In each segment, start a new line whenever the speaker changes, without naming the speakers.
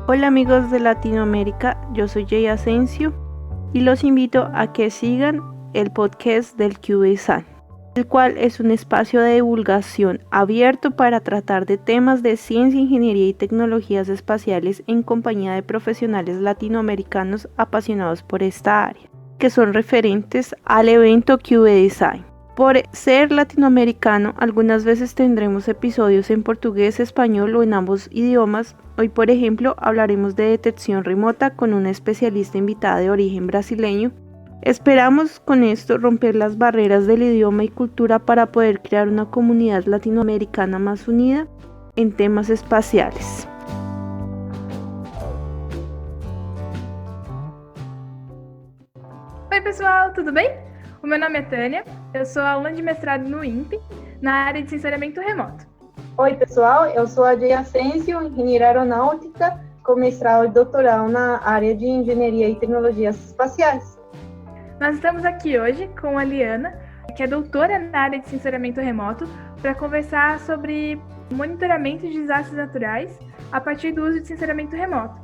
Hola amigos de Latinoamérica, yo soy Jay Asensio y los invito a que sigan el podcast del QDesign, el cual es un espacio de divulgación abierto para tratar de temas de ciencia, ingeniería y tecnologías espaciales en compañía de profesionales latinoamericanos apasionados por esta área, que son referentes al evento QDesign. Por ser latinoamericano, algunas veces tendremos episodios en portugués, español o en ambos idiomas. Hoy, por ejemplo, hablaremos de detección remota con una especialista invitada de origen brasileño. Esperamos con esto romper las barreras del idioma y cultura para poder crear una comunidad latinoamericana más unida en temas espaciales.
Oi pessoal, tudo bem? O meu nome é Tânia, eu sou aluna de mestrado no INPE, na área de sensoriamento remoto.
Oi pessoal, eu sou a Jay Asensio, engenheira aeronáutica, com mestrado e doutoral na área de engenharia e tecnologias espaciais.
Nós estamos aqui hoje com a Liana, que é doutora na área de sensoriamento remoto, para conversar sobre monitoramento de desastres naturais a partir do uso de sensoriamento remoto,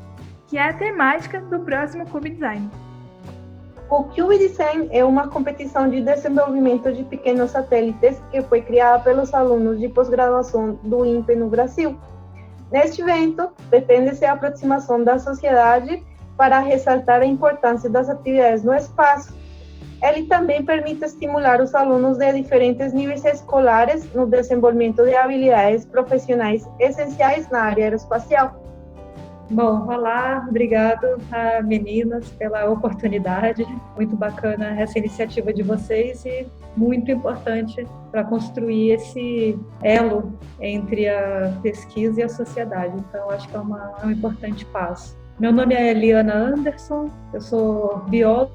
que é a temática do próximo QDesign.
O QDesign é uma competição de desenvolvimento de pequenos satélites que foi criada pelos alunos de pós-graduação do INPE no Brasil. Neste evento, pretende-se a aproximação da sociedade para ressaltar a importância das atividades no espaço. Ele também permite estimular os alunos de diferentes níveis escolares no desenvolvimento de habilidades profissionais essenciais na área aeroespacial.
Bom, olá, obrigado a meninas pela oportunidade, muito bacana essa iniciativa de vocês e muito importante para construir esse elo entre a pesquisa e a sociedade, então acho que é um importante passo. Meu nome é Liana Anderson, eu sou bióloga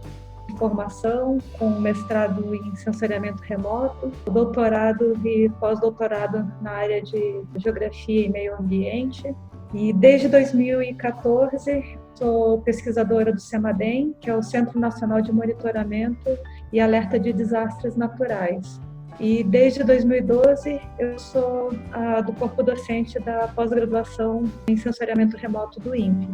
de formação, com mestrado em sensoriamento remoto, doutorado e pós-doutorado na área de geografia e meio ambiente. E desde 2014 sou pesquisadora do CEMADEM, que é o Centro Nacional de Monitoramento e Alerta de Desastres Naturais. E desde 2012 eu sou do corpo docente da pós-graduação em sensoriamento remoto do INPE.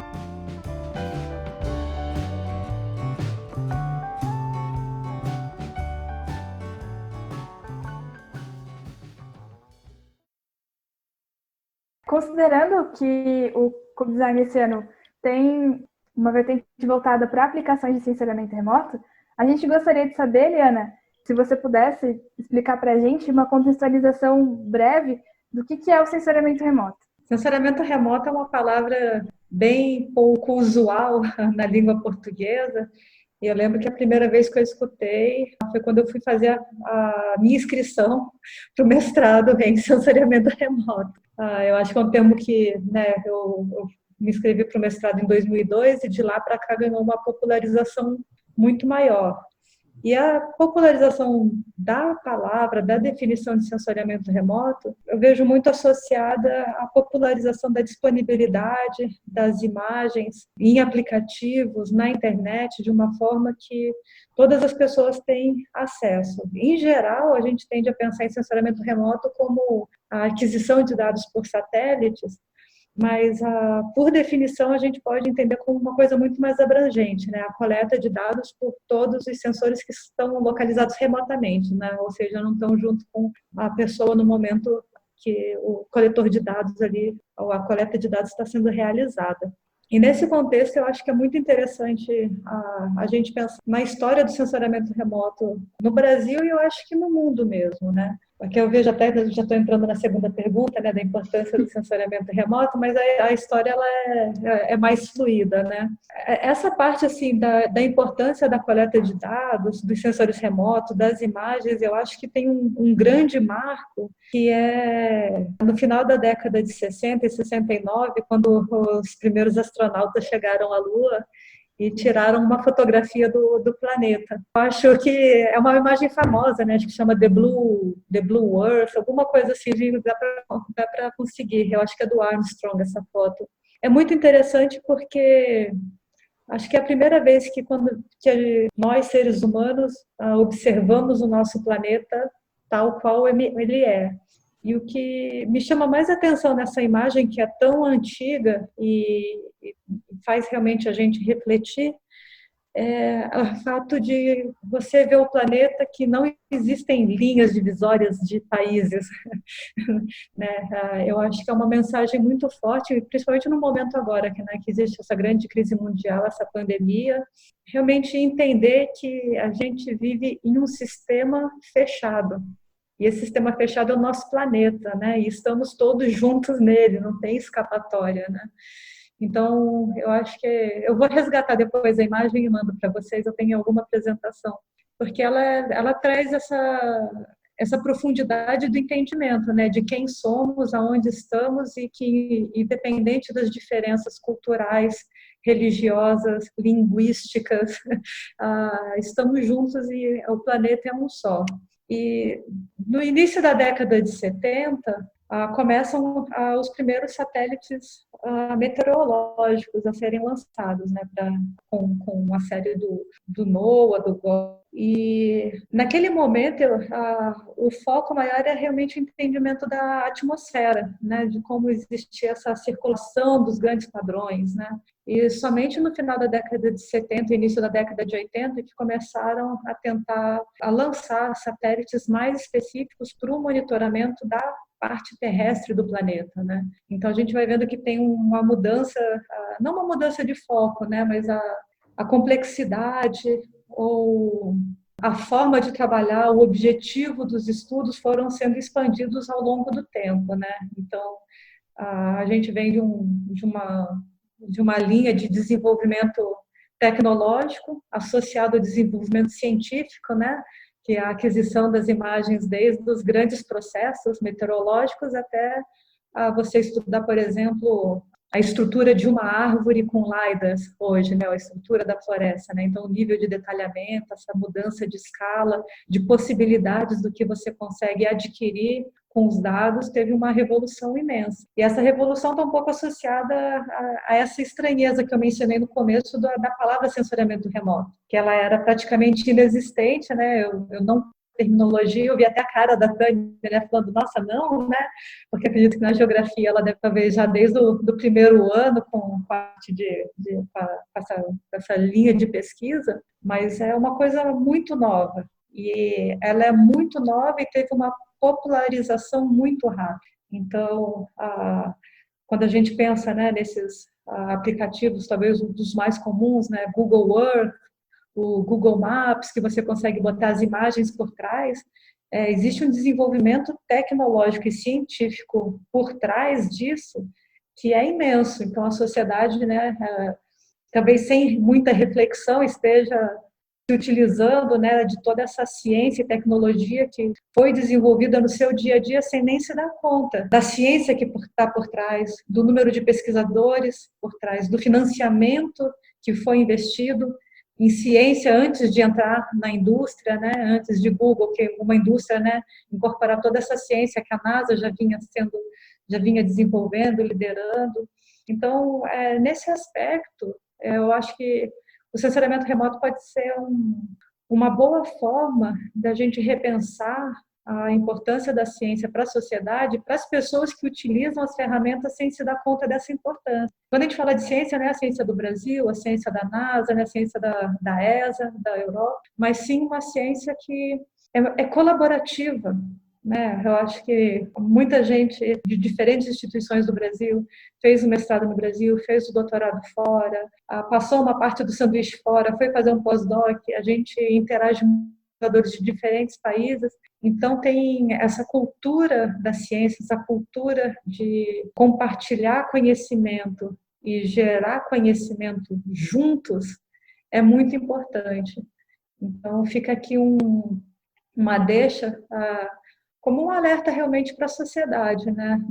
Considerando que o QDesign esse ano tem uma vertente voltada para aplicações de sensoriamento remoto, a gente gostaria de saber, Liana, se você pudesse explicar para a gente uma contextualização breve do que é o sensoriamento remoto.
Sensoriamento remoto é uma palavra bem pouco usual na língua portuguesa. E eu lembro que a primeira vez que eu escutei foi quando eu fui fazer a minha inscrição para o mestrado em sensoriamento remoto. Eu acho que é um termo que eu me inscrevi para o mestrado em 2002 e de lá para cá ganhou uma popularização muito maior. E a popularização da palavra, da definição de sensoriamento remoto, eu vejo muito associada à popularização da disponibilidade das imagens em aplicativos, na internet, de uma forma que todas as pessoas têm acesso. Em geral, a gente tende a pensar em sensoriamento remoto como a aquisição de dados por satélites, mas, por definição, a gente pode entender como uma coisa muito mais abrangente, né? A coleta de dados por todos os sensores que estão localizados remotamente, né? Ou seja, não estão junto com a pessoa no momento que o coletor de dados ali, ou a coleta de dados está sendo realizada. E nesse contexto, eu acho que é muito interessante a gente pensar na história do sensoriamento remoto no Brasil e eu acho que no mundo mesmo, né? Aqui eu vejo até, já estou entrando na segunda pergunta, né, da importância do sensoriamento remoto, mas a história ela é mais fluida, né? Essa parte assim da importância da coleta de dados, dos sensores remotos, das imagens, eu acho que tem um grande marco que é no final da década de 60 e 69, quando os primeiros astronautas chegaram à Lua e tiraram uma fotografia do planeta. Eu acho que é uma imagem famosa, né? Acho que chama The Blue Earth, alguma coisa assim, dá para conseguir. Eu acho que é do Armstrong essa foto. É muito interessante porque acho que é a primeira vez que nós, seres humanos, observamos o nosso planeta tal qual ele é. E o que me chama mais atenção nessa imagem, que é tão antiga e faz realmente a gente refletir, é o fato de você ver o planeta que não existem linhas divisórias de países. Né? Eu acho que é uma mensagem muito forte, principalmente no momento agora, né, que existe essa grande crise mundial, essa pandemia, realmente entender que a gente vive em um sistema fechado. E esse sistema fechado é o nosso planeta, né? E estamos todos juntos nele, não tem escapatória, né? Então, eu acho que eu vou resgatar depois a imagem e mando para vocês. Eu tenho alguma apresentação, porque ela traz essa profundidade do entendimento, né? De quem somos, aonde estamos e que, independente das diferenças culturais, religiosas, linguísticas, estamos juntos e o planeta é um só. E no início da década de 70, começam os primeiros satélites meteorológicos a serem lançados, né, com a série do NOAA, do GOES. E naquele momento o foco maior é realmente o entendimento da atmosfera, né, de como existia essa circulação dos grandes padrões, né. E somente no final da década de 70 e início da década de 80 que começaram a tentar lançar satélites mais específicos para o monitoramento da parte terrestre do planeta, né? Então a gente vai vendo que tem uma mudança, não uma mudança de foco, né, mas a complexidade ou a forma de trabalhar, o objetivo dos estudos foram sendo expandidos ao longo do tempo, né? Então a gente vem de uma linha de desenvolvimento tecnológico associado ao desenvolvimento científico, né? Que é a aquisição das imagens desde os grandes processos meteorológicos até você estudar, por exemplo, a estrutura de uma árvore com LiDARs hoje, né, a estrutura da floresta, né? Então, o nível de detalhamento, essa mudança de escala, de possibilidades do que você consegue adquirir com os dados, teve uma revolução imensa. E essa revolução está um pouco associada a essa estranheza que eu mencionei no começo da palavra sensoriamento remoto, que ela era praticamente inexistente, né? Eu não terminologia, eu vi até a cara da Tânia, né, falando, nossa, não, né? Porque acredito que na geografia ela deve talvez já desde do primeiro ano com parte essa linha de pesquisa, mas é uma coisa muito nova. E ela é muito nova e teve uma popularização muito rápida. Então, quando a gente pensa, né, nesses aplicativos, talvez um dos mais comuns, né, Google Earth, o Google Maps, que você consegue botar as imagens por trás, existe um desenvolvimento tecnológico e científico por trás disso que é imenso. Então, a sociedade, né, talvez sem muita reflexão, esteja se utilizando, né, de toda essa ciência e tecnologia que foi desenvolvida no seu dia a dia sem nem se dar conta da ciência que está por trás, do número de pesquisadores por trás, do financiamento que foi investido em ciência antes de entrar na indústria, né, antes de Google, que é uma indústria, né, incorporar toda essa ciência que a NASA já vinha desenvolvendo, liderando. Então, nesse aspecto, eu acho que o sensoriamento remoto pode ser uma boa forma da gente repensar a importância da ciência para a sociedade, para as pessoas que utilizam as ferramentas sem se dar conta dessa importância. Quando a gente fala de ciência, não é a ciência do Brasil, a ciência da NASA, não é a ciência da ESA, da Europa, mas sim uma ciência que é colaborativa, né? Eu acho que muita gente de diferentes instituições do Brasil fez o mestrado no Brasil, fez o doutorado fora, passou uma parte do sanduíche fora, foi fazer um pós-doc, a gente interage com pesquisadores de diferentes países, então tem essa cultura da ciência, essa cultura de compartilhar conhecimento e gerar conhecimento juntos é muito importante. Então fica aqui uma deixa como um alerta realmente para a sociedade, né?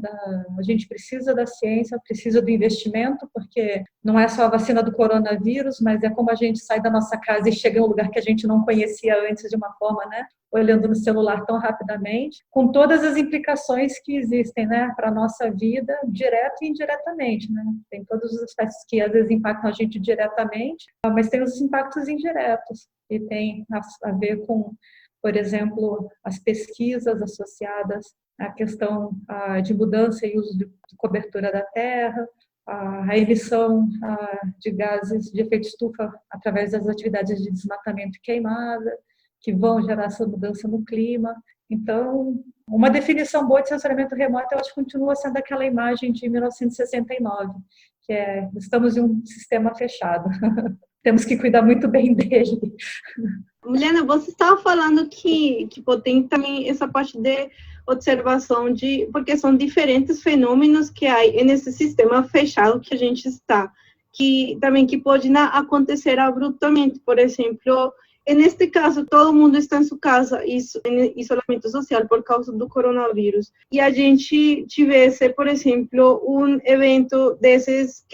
A gente precisa da ciência, precisa do investimento, porque não é só a vacina do coronavírus, mas é como a gente sai da nossa casa e chega em um lugar que a gente não conhecia antes de uma forma, né? Olhando no celular tão rapidamente, com todas as implicações que existem, né? Para a nossa vida, direta e indiretamente, né? Tem todos os aspectos que às vezes impactam a gente diretamente, mas tem os impactos indiretos, e tem a ver com por exemplo, as pesquisas associadas à questão de mudança e uso de cobertura da terra, a emissão de gases de efeito estufa através das atividades de desmatamento e queimada, que vão gerar essa mudança no clima. Então, uma definição boa de sensoriamento remoto, eu acho que continua sendo aquela imagem de 1969, que é: estamos em um sistema fechado, temos que cuidar muito bem dele.
Juliana, você estava falando que tem também essa parte de observação porque são diferentes fenômenos que há nesse sistema fechado que a gente está, que também que pode acontecer abruptamente. Por exemplo, neste caso, todo mundo está em sua casa, em isolamento social por causa do coronavírus, e a gente tivesse, por exemplo, um evento desses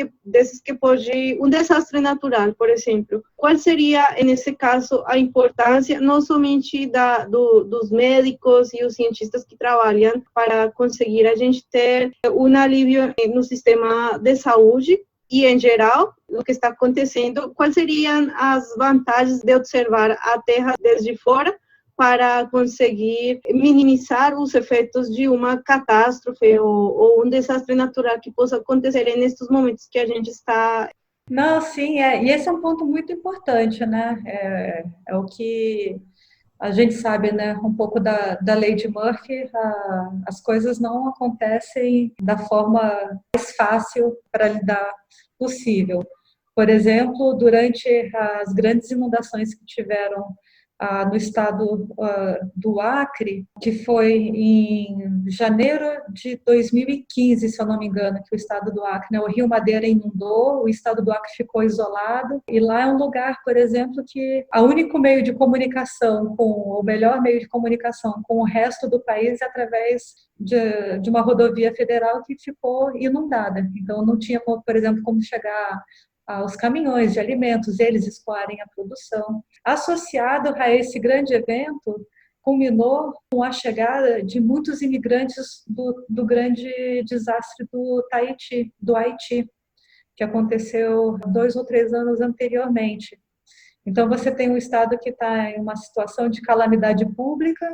que pode, um desastre natural, por exemplo. Qual seria, nesse caso, a importância, não somente dos médicos e os cientistas que trabalham para conseguir a gente ter um alívio no sistema de saúde, e, em geral, o que está acontecendo, quais seriam as vantagens de observar a Terra desde fora para conseguir minimizar os efeitos de uma catástrofe ou um desastre natural que possa acontecer nestes momentos que a gente está?
Não, sim, e esse é um ponto muito importante, né? É o que a gente sabe, né, um pouco da lei de Murphy. As coisas não acontecem da forma mais fácil para lidar possível. Por exemplo, durante as grandes inundações que tiveram no estado do Acre, que foi em janeiro de 2015, se eu não me engano, que o estado do Acre, né, o Rio Madeira inundou, o estado do Acre ficou isolado, e lá é um lugar, por exemplo, que o único meio de comunicação, o melhor meio de comunicação com o resto do país é através de uma rodovia federal que ficou inundada. Então, não tinha, por exemplo, como chegar aos caminhões de alimentos, eles escoarem a produção. Associado a esse grande evento, culminou com a chegada de muitos imigrantes do grande desastre do Haiti, que aconteceu 2 ou 3 anos anteriormente. Então, você tem um estado que está em uma situação de calamidade pública,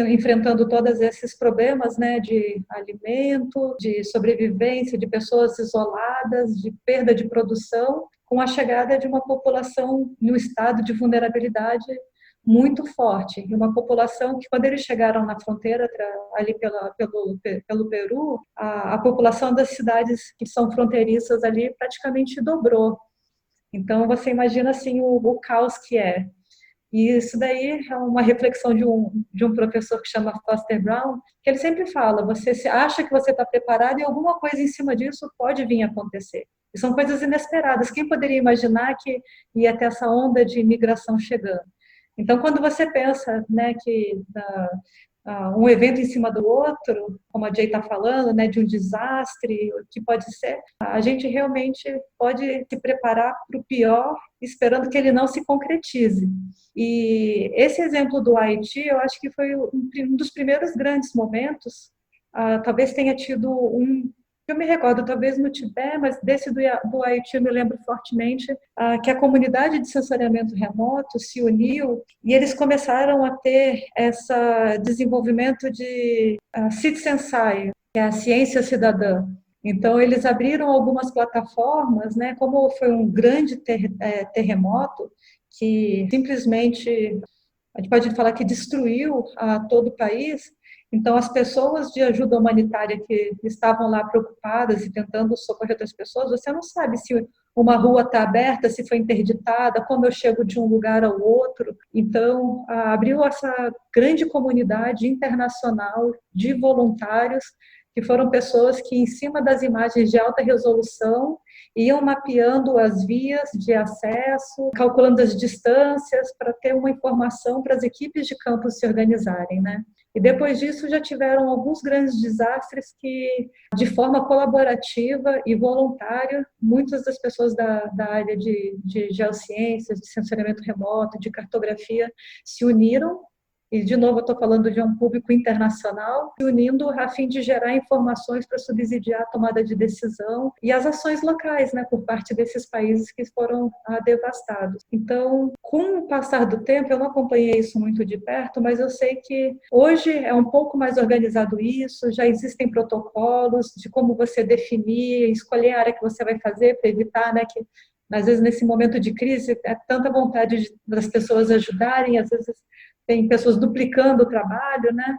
enfrentando todos esses problemas, né, de alimento, de sobrevivência, de pessoas isoladas, de perda de produção, com a chegada de uma população no estado de vulnerabilidade muito forte, e uma população que, quando eles chegaram na fronteira ali pelo Peru, a população das cidades que são fronteiriças ali praticamente dobrou. Então, você imagina assim o caos que é. E isso daí é uma reflexão de um professor que chama Foster Brown, que ele sempre fala: você acha que você está preparado e alguma coisa em cima disso pode vir a acontecer. E são coisas inesperadas. Quem poderia imaginar que ia ter essa onda de imigração chegando? Então, quando você pensa, né, que um evento em cima do outro, como a Jay está falando, né, de um desastre, que pode ser, a gente realmente pode se preparar para o pior, esperando que ele não se concretize. E esse exemplo do Haiti, eu acho que foi um dos primeiros grandes momentos. Talvez tenha tido eu me recordo, talvez no Tibete, mas desse do Haiti eu me lembro fortemente, que a comunidade de sensoriamento remoto se uniu e eles começaram a ter esse desenvolvimento de citizen science, que é a ciência cidadã. Então, eles abriram algumas plataformas, né, como foi um grande terremoto, que simplesmente, a gente pode falar que destruiu todo o país. Então, as pessoas de ajuda humanitária que estavam lá preocupadas e tentando socorrer outras pessoas, você não sabe se uma rua está aberta, se foi interditada, como eu chego de um lugar ao outro. Então, abriu essa grande comunidade internacional de voluntários, que foram pessoas que, em cima das imagens de alta resolução, iam mapeando as vias de acesso, calculando as distâncias para ter uma informação para as equipes de campo se organizarem, né? E depois disso já tiveram alguns grandes desastres que, de forma colaborativa e voluntária, muitas das pessoas da área de geociências, de sensoriamento remoto, de cartografia, se uniram e de novo eu estou falando de um público internacional, se unindo a fim de gerar informações para subsidiar a tomada de decisão e as ações locais, né, por parte desses países que foram devastados. Então, com o passar do tempo, eu não acompanhei isso muito de perto, mas eu sei que hoje é um pouco mais organizado isso, já existem protocolos de como você definir, escolher a área que você vai fazer para evitar, né, que às vezes nesse momento de crise é tanta vontade das pessoas ajudarem, às vezes tem pessoas duplicando o trabalho, né?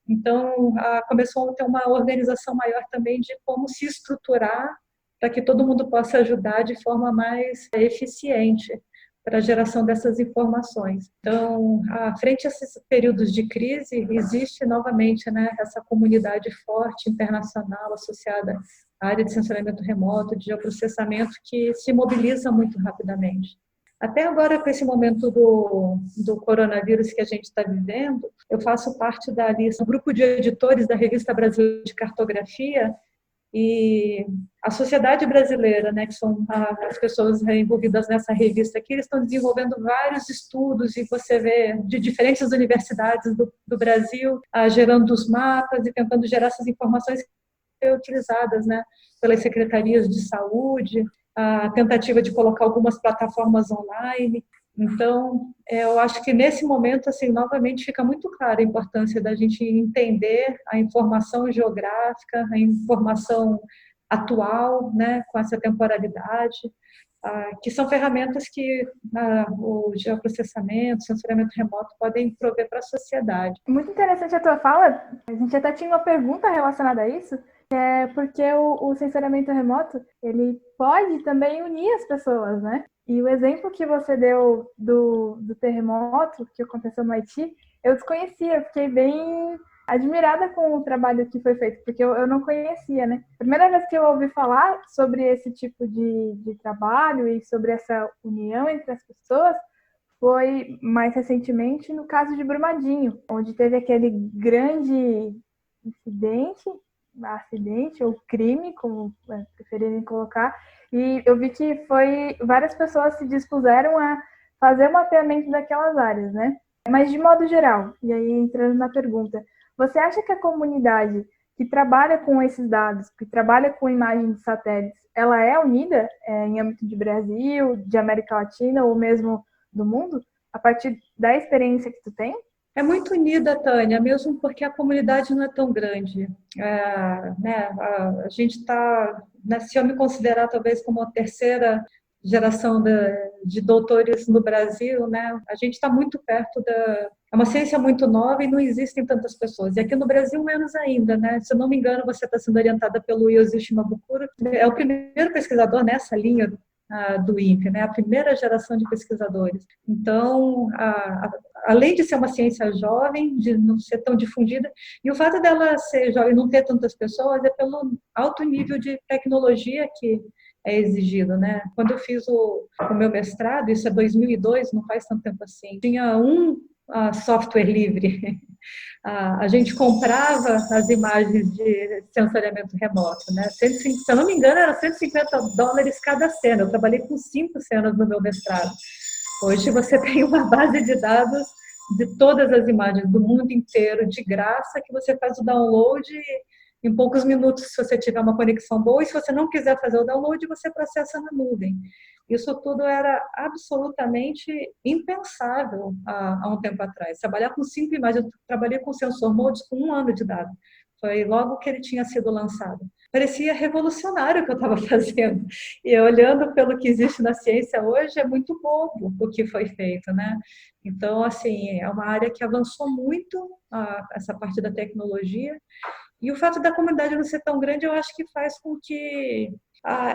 Então, começou a ter uma organização maior também de como se estruturar para que todo mundo possa ajudar de forma mais eficiente para a geração dessas informações. Então, frente a esses períodos de crise, existe novamente, né, essa comunidade forte internacional associada à área de sensoriamento remoto, de geoprocessamento, que se mobiliza muito rapidamente. Até agora, com esse momento do coronavírus que a gente está vivendo, eu faço parte da lista, do grupo de editores da Revista Brasileira de Cartografia, e a sociedade brasileira, né, que são as pessoas envolvidas nessa revista aqui, eles estão desenvolvendo vários estudos, e você vê de diferentes universidades do Brasil, gerando os mapas e tentando gerar essas informações que são utilizadas, né, pelas secretarias de saúde, a tentativa de colocar algumas plataformas online. Então, eu acho que nesse momento, assim, novamente fica muito clara a importância da gente entender a informação geográfica, a informação atual, né, com essa temporalidade, que são ferramentas que o geoprocessamento, o sensoriamento remoto podem prover para a sociedade.
Muito interessante a tua fala. A gente até tinha uma pergunta relacionada a isso, porque o sensoriamento remoto, ele pode também unir as pessoas, né? E o exemplo que você deu do terremoto que aconteceu no Haiti, eu desconhecia, eu fiquei bem admirada com o trabalho que foi feito, porque eu não conhecia, né? A primeira vez que eu ouvi falar sobre esse tipo de trabalho e sobre essa união entre as pessoas foi mais recentemente no caso de Brumadinho, onde teve aquele grande acidente ou crime, como preferirem colocar, e eu vi que várias pessoas se dispuseram a fazer o mapeamento daquelas áreas, né? Mas de modo geral, e aí entrando na pergunta, você acha que a comunidade que trabalha com esses dados, que trabalha com imagens de satélites, ela é unida em âmbito de Brasil, de América Latina ou mesmo do mundo, a partir da experiência que tu tem?
É muito unida, Tânia, mesmo porque a comunidade não é tão grande. Né, a gente está, né, se eu me considerar talvez como a terceira geração de doutores no Brasil, né, a gente está muito perto é uma ciência muito nova e não existem tantas pessoas. E aqui no Brasil, menos ainda, né? Se eu não me engano, você está sendo orientada pelo Yoshio Shimabukuro, é o primeiro pesquisador nessa linha do INPE, né? A primeira geração de pesquisadores. Então, além de ser uma ciência jovem, de não ser tão difundida, e o fato dela ser jovem e não ter tantas pessoas é pelo alto nível de tecnologia que é exigido, né? Quando eu fiz o meu mestrado, isso é 2002, não faz tanto tempo assim, tinha software livre. A gente comprava as imagens de sensoriamento remoto, né? Se eu não me engano, era $150 cada cena. Eu trabalhei com 5 cenas no meu mestrado. Hoje você tem uma base de dados de todas as imagens do mundo inteiro, de graça, que você faz o download em poucos minutos, se você tiver uma conexão boa, e se você não quiser fazer o download, você processa na nuvem. Isso tudo era absolutamente impensável há um tempo atrás. Trabalhar com 5 imagens, eu trabalhei com sensor modes com 1 ano de dado. Foi logo que ele tinha sido lançado. Parecia revolucionário o que eu estava fazendo. E olhando pelo que existe na ciência hoje, é muito bobo o que foi feito, né? Então, assim, é uma área que avançou muito, essa parte da tecnologia. E o fato da comunidade não ser tão grande, eu acho que faz com que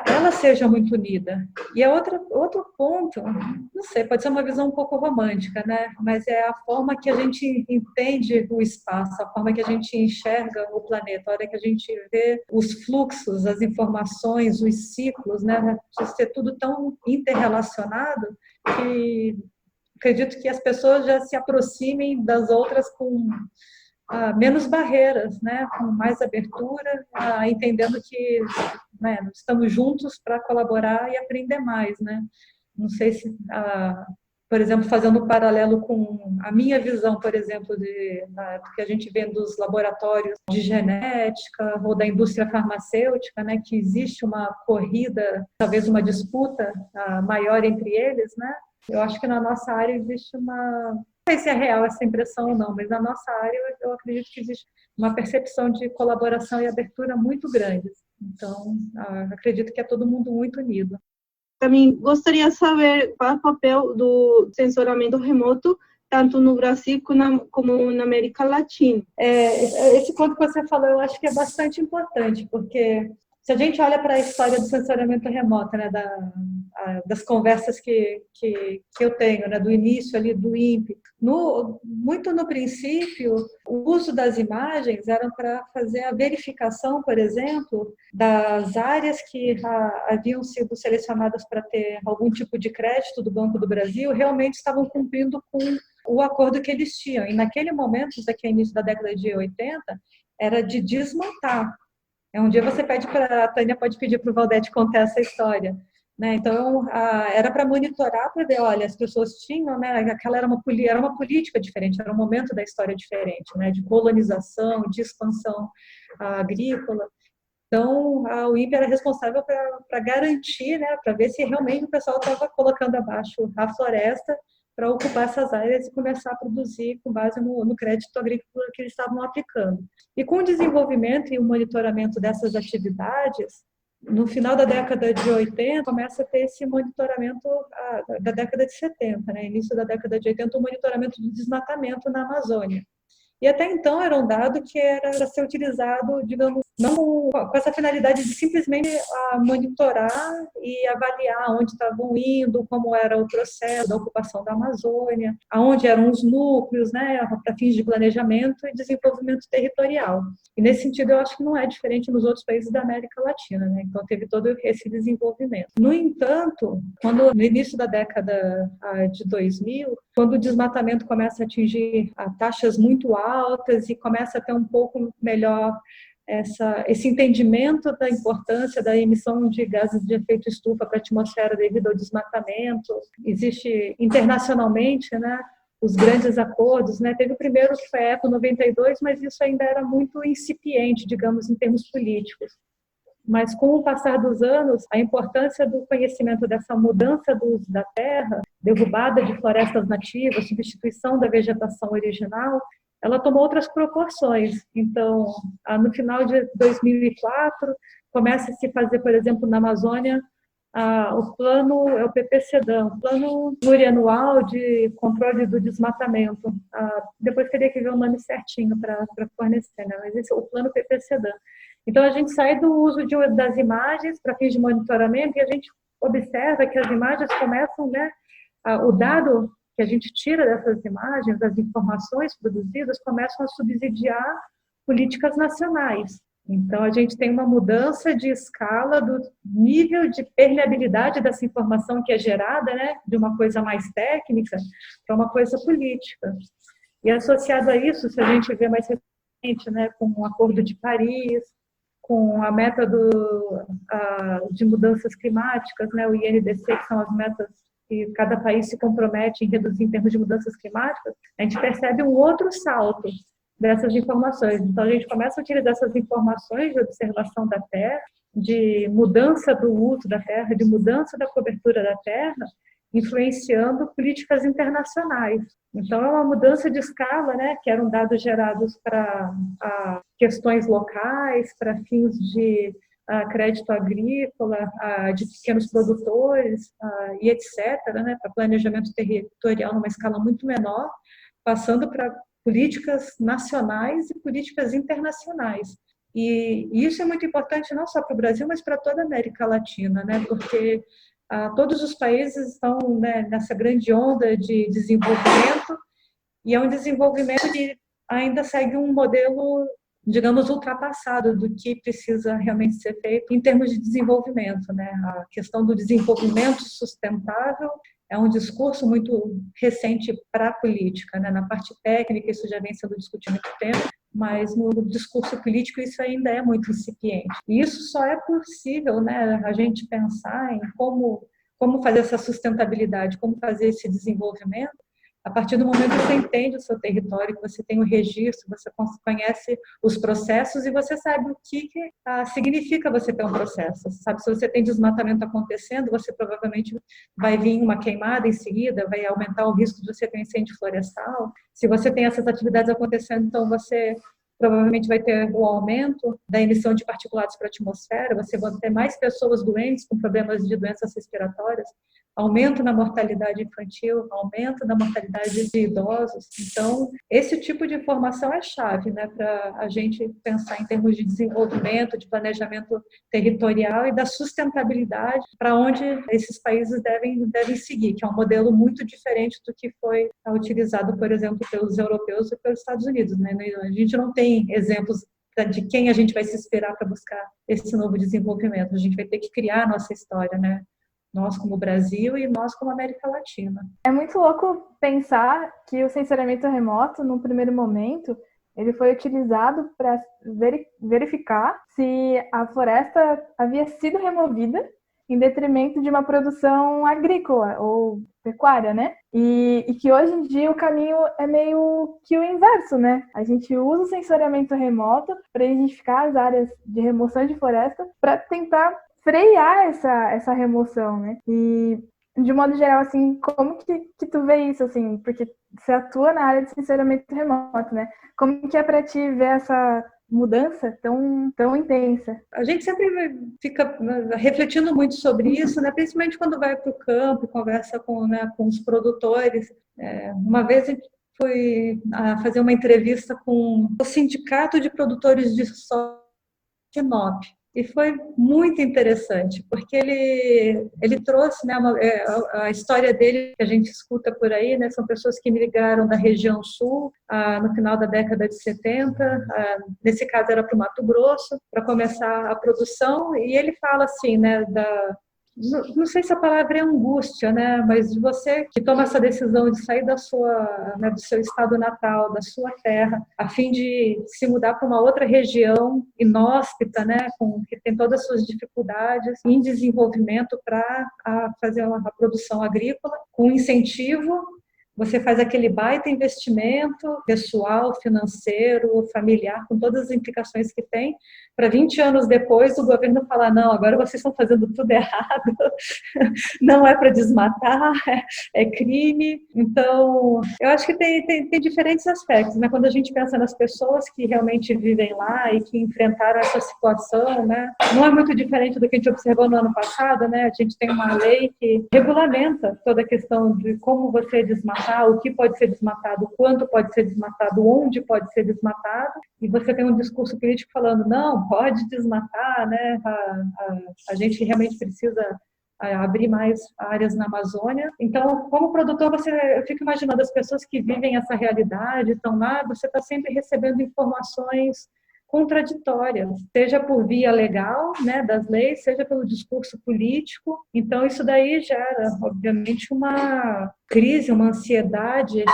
ela seja muito unida. E é outro ponto, não sei, pode ser uma visão um pouco romântica, né? Mas é a forma que a gente entende o espaço, a forma que a gente enxerga o planeta, a hora que a gente vê os fluxos, as informações, os ciclos, né? De ser tudo tão interrelacionado que acredito que as pessoas já se aproximem das outras com menos barreiras, né? Com mais abertura, entendendo que, né, estamos juntos para colaborar e aprender mais, né? Não sei se por exemplo, fazendo um paralelo com a minha visão, por exemplo, do que a gente vê dos laboratórios de genética ou da indústria farmacêutica, né, que existe uma corrida, talvez uma disputa maior entre eles, né? Eu acho que na nossa área existe uma... Não sei se é real essa impressão ou não, mas na nossa área eu acredito que existe uma percepção de colaboração e abertura muito grande. Então, acredito que é todo mundo muito unido.
Também gostaria de saber qual é o papel do sensoramento remoto, tanto no Brasil como na América Latina.
Esse ponto que você falou, eu acho que é bastante importante, porque se a gente olha para a história do sensoriamento remoto, né, das conversas que eu tenho, né, do início ali do INPE, muito no princípio, o uso das imagens era para fazer a verificação, por exemplo, das áreas que haviam sido selecionadas para ter algum tipo de crédito do Banco do Brasil, realmente estavam cumprindo com o acordo que eles tinham. E naquele momento, isso aqui é início da década de 80, era de desmontar. Um dia você pede para a Tânia, pode pedir para o Valdete contar essa história, né? Então era para monitorar, para ver, olha, as pessoas tinham, né? Aquela era uma política diferente, era um momento da história diferente, né? De colonização, de expansão agrícola. Então o INPE era responsável para garantir, né? Para ver se realmente o pessoal estava colocando abaixo a floresta para ocupar essas áreas e começar a produzir com base no crédito agrícola que eles estavam aplicando. E com o desenvolvimento e o monitoramento dessas atividades, no final da década de 80, começa a ter esse monitoramento da década de 70, né? Início da década de 80, o monitoramento do desmatamento na Amazônia. E até então era um dado que era para ser utilizado, digamos, não com essa finalidade de simplesmente monitorar e avaliar onde estavam indo, como era o processo da ocupação da Amazônia, aonde eram os núcleos, né, para fins de planejamento e desenvolvimento territorial. E nesse sentido eu acho que não é diferente nos outros países da América Latina, né? Então teve todo esse desenvolvimento. No entanto, no início da década de 2000, quando o desmatamento começa a atingir taxas muito altas e começa a ter um pouco melhor esse entendimento da importância da emissão de gases de efeito estufa para a atmosfera devido ao desmatamento. Existe internacionalmente, né, os grandes acordos, né? Teve o primeiro que foi a ECO 92, mas isso ainda era muito incipiente, digamos, em termos políticos. Mas com o passar dos anos, a importância do conhecimento dessa mudança do uso da terra, derrubada de florestas nativas, substituição da vegetação original, ela tomou outras proporções. Então, no final de 2004, começa a se fazer, por exemplo, na Amazônia, o plano, é o PPCDAM, o Plano Plurianual de Controle do Desmatamento. Depois teria que ver o nome certinho para fornecer, né? Mas esse é o Plano PPCDAM. Então, a gente sai do uso das imagens para fins de monitoramento e a gente observa que as imagens começam, né, o dado que a gente tira dessas imagens, as informações produzidas, começam a subsidiar políticas nacionais. Então, a gente tem uma mudança de escala do nível de permeabilidade dessa informação que é gerada, né, de uma coisa mais técnica para uma coisa política. E associado a isso, se a gente vê mais recentemente, né, com o Acordo de Paris, com a meta de mudanças climáticas, né, o INDC, que são as metas que cada país se compromete em reduzir em termos de mudanças climáticas, a gente percebe um outro salto dessas informações. Então, a gente começa a utilizar essas informações de observação da Terra, de mudança do uso da Terra, de mudança da cobertura da Terra, influenciando políticas internacionais. Então, é uma mudança de escala, né, que eram dados gerados para questões locais, para fins de crédito agrícola, de pequenos produtores e etc., né, para planejamento territorial numa escala muito menor, passando para políticas nacionais e políticas internacionais. E isso é muito importante não só para o Brasil, mas para toda a América Latina, né, porque todos os países estão, né, nessa grande onda de desenvolvimento, e é um desenvolvimento que ainda segue um modelo, digamos, ultrapassado do que precisa realmente ser feito em termos de desenvolvimento, né? A questão do desenvolvimento sustentável é um discurso muito recente para a política, né? Na parte técnica isso já vem sendo discutido há muito tempo, mas no discurso político isso ainda é muito incipiente. E isso só é possível, né, a gente pensar em como como fazer essa sustentabilidade, como fazer esse desenvolvimento, a partir do momento que você entende o seu território, que você tem o registro, você conhece os processos e você sabe o que significa você ter um processo. Você sabe, se você tem desmatamento acontecendo, você provavelmente vai vir uma queimada em seguida, vai aumentar o risco de você ter um incêndio florestal. Se você tem essas atividades acontecendo, então você provavelmente vai ter o aumento da emissão de particulados para a atmosfera, você vai ter mais pessoas doentes com problemas de doenças respiratórias, aumento na mortalidade infantil, aumento na mortalidade de idosos. Então, esse tipo de informação é chave, né, para a gente pensar em termos de desenvolvimento, de planejamento territorial e da sustentabilidade para onde esses países devem seguir, que é um modelo muito diferente do que foi utilizado, por exemplo, pelos europeus e pelos Estados Unidos, né? A gente não tem exemplos de quem a gente vai se inspirar para buscar esse novo desenvolvimento. A gente vai ter que criar a nossa história, né? Nós como Brasil e nós como América Latina.
É muito louco pensar que o sensoriamento remoto, num primeiro momento, ele foi utilizado para verificar se a floresta havia sido removida em detrimento de uma produção agrícola ou pecuária, né? E que hoje em dia o caminho é meio que o inverso, né? A gente usa o sensoriamento remoto para identificar as áreas de remoção de floresta para tentar frear essa remoção, né? E, de modo geral, assim, como que tu vê isso, assim? Porque você atua na área de sensoriamento remoto, né? Como que é para ti ver essa mudança tão intensa?
A gente sempre fica refletindo muito sobre isso, né? Principalmente quando vai para o campo, conversa com os produtores. Uma vez a gente foi fazer uma entrevista com o Sindicato de Produtores de Soja de Sinop. E foi muito interessante, porque ele trouxe, né, a história dele, que a gente escuta por aí, né, são pessoas que migraram da região sul no final da década de 70, nesse caso era para o Mato Grosso, para começar a produção, e ele fala assim, né, não sei se a palavra é angústia, né? Mas de você que toma essa decisão de sair do seu estado natal, da sua terra, a fim de se mudar para uma outra região inóspita, né? Que tem todas as suas dificuldades em desenvolvimento para fazer a produção agrícola, com incentivo. Você faz aquele baita investimento pessoal, financeiro, familiar, com todas as implicações que tem, para 20 anos depois o governo falar, não, agora vocês estão fazendo tudo errado, não é para desmatar, é crime. Então, eu acho que tem diferentes aspectos, né? Quando a gente pensa nas pessoas que realmente vivem lá e que enfrentaram essa situação, né? Não é muito diferente do que a gente observou no ano passado, né? A gente tem uma lei que regulamenta toda a questão de como você desmatar, o que pode ser desmatado, quanto pode ser desmatado, onde pode ser desmatado, e você tem um discurso político falando, não, pode desmatar, né? A gente realmente precisa abrir mais áreas na Amazônia. Então, como produtor, eu fico imaginando as pessoas que vivem essa realidade, estão lá, você está sempre recebendo informações contraditórias, seja por via legal, né, das leis, seja pelo discurso político. Então, isso daí gera, obviamente, uma crise, uma ansiedade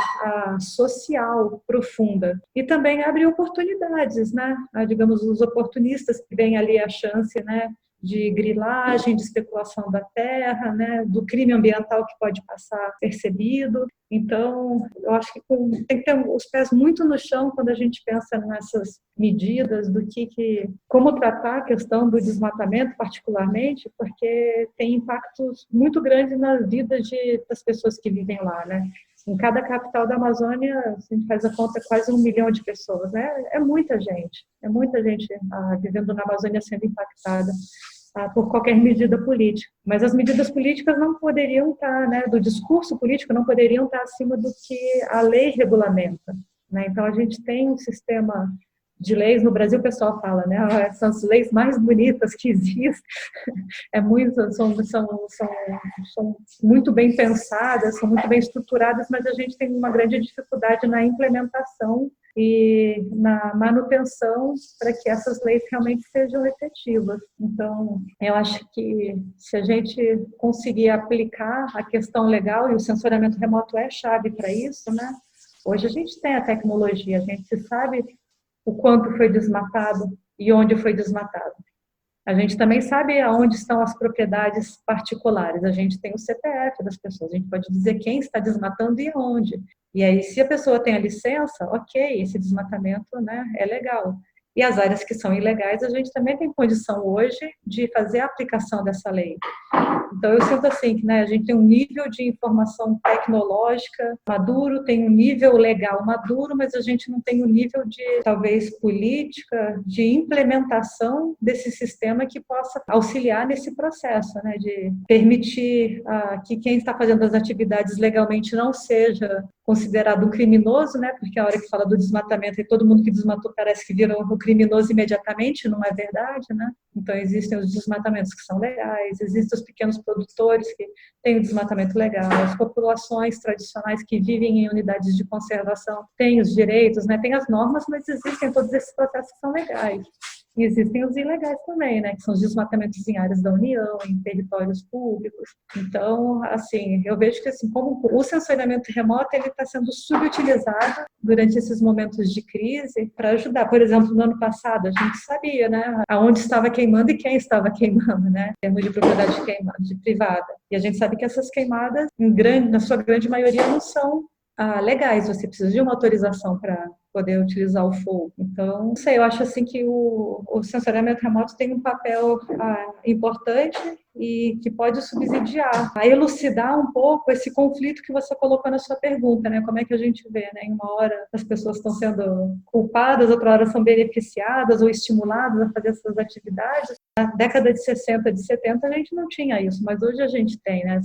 social profunda. E também abre oportunidades, né? Digamos, os oportunistas que veem ali a chance, né, de grilagem, de especulação da terra, né, do crime ambiental que pode passar percebido. Então, eu acho que tem que ter os pés muito no chão quando a gente pensa nessas medidas como tratar a questão do desmatamento, particularmente, porque tem impactos muito grandes na vida das pessoas que vivem lá, né? Em cada capital da Amazônia, se a gente faz a conta, é quase 1 milhão de pessoas, né? É muita gente vivendo na Amazônia sendo impactada por qualquer medida política. Mas as medidas políticas não poderiam estar, né, do discurso político, não poderiam estar acima do que a lei regulamenta, né? Então, a gente tem um sistema de leis, no Brasil o pessoal fala, né, são as leis mais bonitas que existem, são muito bem pensadas, são muito bem estruturadas, mas a gente tem uma grande dificuldade na implementação e na manutenção para que essas leis realmente sejam efetivas. Então, eu acho que se a gente conseguir aplicar a questão legal, e o sensoriamento remoto é chave para isso, né? Hoje a gente tem a tecnologia, a gente sabe o quanto foi desmatado e onde foi desmatado. A gente também sabe aonde estão as propriedades particulares. A gente tem o CPF das pessoas, a gente pode dizer quem está desmatando e onde. E aí, se a pessoa tem a licença, ok, esse desmatamento, né, é legal. E as áreas que são ilegais, a gente também tem condição hoje de fazer a aplicação dessa lei. Então, eu sinto assim que, né, a gente tem um nível de informação tecnológica maduro, tem um nível legal maduro, mas a gente não tem um nível de, talvez, política, de implementação desse sistema que possa auxiliar nesse processo, né, de permitir que quem está fazendo as atividades legalmente não seja considerado um criminoso, né, porque a hora que fala do desmatamento, e todo mundo que desmatou parece que vira um criminoso imediatamente, não é verdade, né? Então, existem os desmatamentos que são legais, existem os pequenos produtores que têm o desmatamento legal, as populações tradicionais que vivem em unidades de conservação têm os direitos, né? Tem as normas, mas existem todos esses processos que são legais. E existem os ilegais também, né, que são os desmatamentos em áreas da União, em territórios públicos. Então, assim, eu vejo que assim, como o sensoriamento remoto ele está sendo subutilizado durante esses momentos de crise para ajudar. Por exemplo, no ano passado, a gente sabia, né, aonde estava queimando e quem estava queimando, né, em termos de propriedade de privada. E a gente sabe que essas queimadas, na sua grande maioria, não são legais. Você precisa de uma autorização para poder utilizar o fogo. Então, não sei, eu acho assim que o sensoriamento remoto tem um papel importante e que pode subsidiar, elucidar um pouco esse conflito que você colocou na sua pergunta, né? Como é que a gente vê, né? Em uma hora as pessoas estão sendo culpadas, outra hora são beneficiadas ou estimuladas a fazer essas atividades. Na década de 60, de 70, a gente não tinha isso, mas hoje a gente tem, né?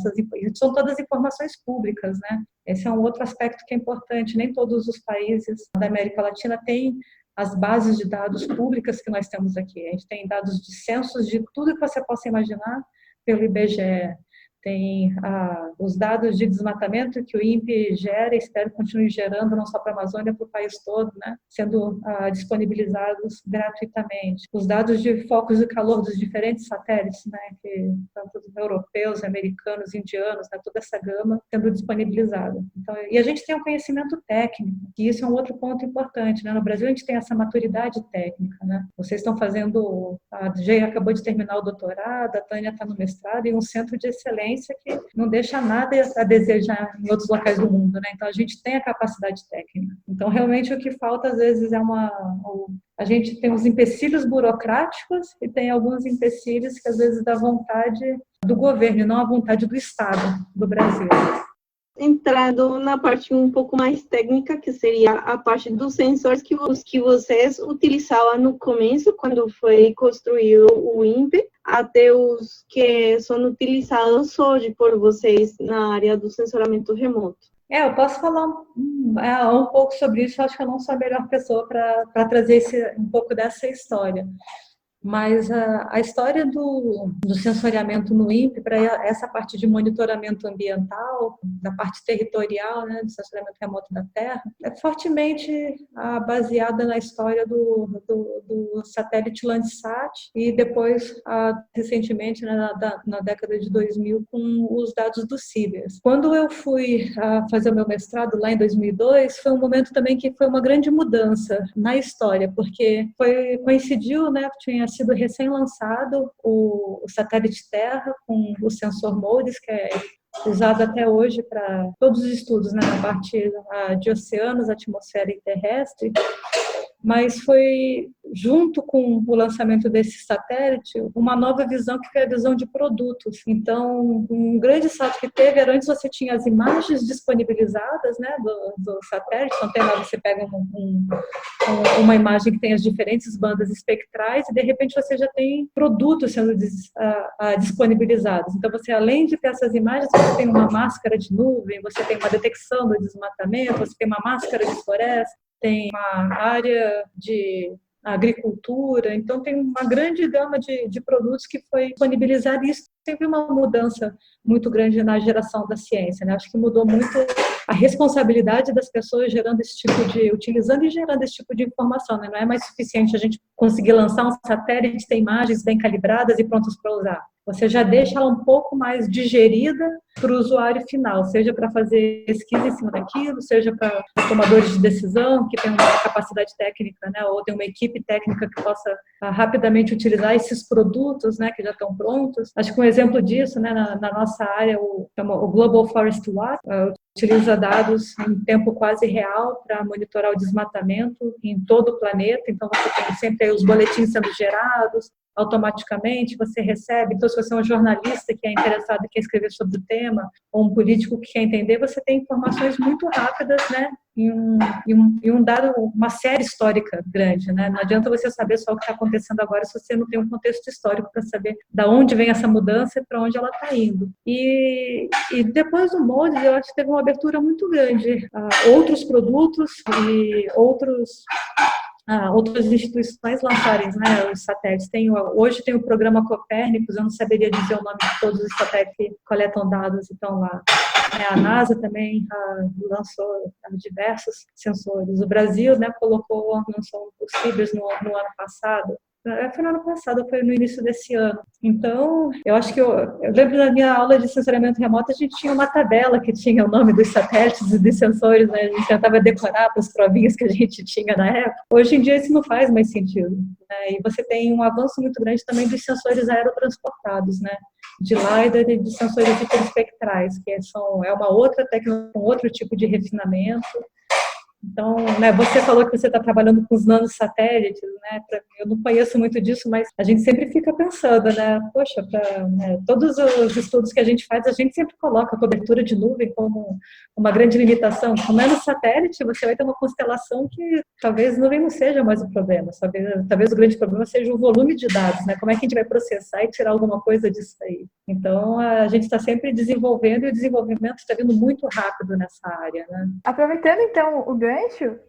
São todas informações públicas, né? Esse é um outro aspecto que é importante. Nem todos os países da América Latina têm as bases de dados públicas que nós temos aqui. A gente tem dados de censos de tudo que você possa imaginar pelo IBGE. Tem os dados de desmatamento que o INPE gera e espero que continue gerando, não só para a Amazônia, para o país todo, né? Sendo disponibilizados gratuitamente. Os dados de focos de calor dos diferentes satélites, né? Que tanto europeus, americanos, indianos, né? Toda essa gama sendo disponibilizada. Então, e a gente tem um conhecimento técnico, e isso é um outro ponto importante, né? No Brasil a gente tem essa maturidade técnica, né? Vocês estão fazendo, a Jay acabou de terminar o doutorado, a Tânia está no mestrado, em um centro de excelência que não deixa nada a desejar em outros locais do mundo, né? Então a gente tem a capacidade técnica. Então realmente o que falta às vezes a gente tem os empecilhos burocráticos e tem alguns empecilhos que às vezes dá vontade do governo e não a vontade do Estado do Brasil.
Entrando na parte um pouco mais técnica, que seria a parte dos sensores que vocês utilizavam no começo, quando foi construído o INPE, até os que são utilizados hoje por vocês na área do sensoramento remoto.
Eu posso falar um pouco sobre isso, eu acho que eu não sou a melhor pessoa para trazer um pouco dessa história. Mas a história do sensoriamento no INPE, para essa parte de monitoramento ambiental, da parte territorial, né, do sensoriamento remoto da Terra, é fortemente baseada na história do satélite Landsat e depois, recentemente, né, na década de 2000, com os dados do CIBERS. Quando eu fui fazer o meu mestrado lá em 2002, foi um momento também que foi uma grande mudança na história, porque coincidiu, né, tinha sido recém-lançado o satélite Terra com o sensor MODIS, que é usado até hoje para todos os estudos, né, na parte de oceanos, atmosfera e terrestre. Mas foi, junto com o lançamento desse satélite, uma nova visão, que foi a visão de produtos. Então, um grande salto que teve era antes você tinha as imagens disponibilizadas, né, do satélite. Então, tem lá, você pega uma imagem que tem as diferentes bandas espectrais e, de repente, você já tem produtos sendo disponibilizados. Então, você, além de ter essas imagens, você tem uma máscara de nuvem, você tem uma detecção do desmatamento, você tem uma máscara de floresta, tem uma área de agricultura, então tem uma grande gama de produtos que foi disponibilizar isso teve uma mudança muito grande na geração da ciência, né? Acho que mudou muito a responsabilidade das pessoas utilizando e gerando esse tipo de informação, né? Não é mais suficiente a gente conseguir lançar um satélite, ter imagens bem calibradas e prontas para usar. Você já deixa ela um pouco mais digerida para o usuário final, seja para fazer pesquisa em cima daquilo, seja para tomadores de decisão que tem uma capacidade técnica, né, ou tem uma equipe técnica que possa rapidamente utilizar esses produtos, né, que já estão prontos. Acho que um exemplo disso, né, na nossa área, o Global Forest Watch utiliza dados em tempo quase real para monitorar o desmatamento em todo o planeta. Então, você tem sempre aí os boletins sendo gerados automaticamente, você recebe. Então, se você é um jornalista que é interessado e quer escrever sobre o tema, ou um político que quer entender, você tem informações muito rápidas, né, em um dado, uma série histórica grande, né? Não adianta você saber só o que está acontecendo agora se você não tem um contexto histórico para saber de onde vem essa mudança e para onde ela está indo. E depois do MODIS, eu acho que teve uma abertura muito grande a outros produtos e outras instituições lançarem, né, os satélites. Hoje tem o programa Copérnicos, eu não saberia dizer o nome de todos os satélites que coletam dados e estão lá. A NASA também lançou diversos sensores. O Brasil, né, lançou o CIBERS no ano passado. Foi no ano passado, foi no início desse ano. Então, eu acho que eu lembro da minha aula de sensoriamento remoto, a gente tinha uma tabela que tinha o nome dos satélites e dos sensores, né? A gente tentava decorar para as provinhas que a gente tinha na época. Hoje em dia isso não faz mais sentido, né? E você tem um avanço muito grande também dos sensores aerotransportados, né? De LiDAR e de sensores hiperespectrais, que é uma outra tecnologia, um outro tipo de refinamento. Então, né, você falou que você está trabalhando com os nanosatélites, né? Eu não conheço muito disso, mas a gente sempre fica pensando, né? Poxa, todos os estudos que a gente faz, a gente sempre coloca a cobertura de nuvem como uma grande limitação. Com nanosatélite, você vai ter uma constelação que talvez nuvem não seja mais o problema, sabe? Talvez o grande problema seja o volume de dados, né? Como é que a gente vai processar e tirar alguma coisa disso aí? Então, a gente está sempre desenvolvendo e o desenvolvimento está vindo muito rápido nessa área, né?
Aproveitando, então, o gancho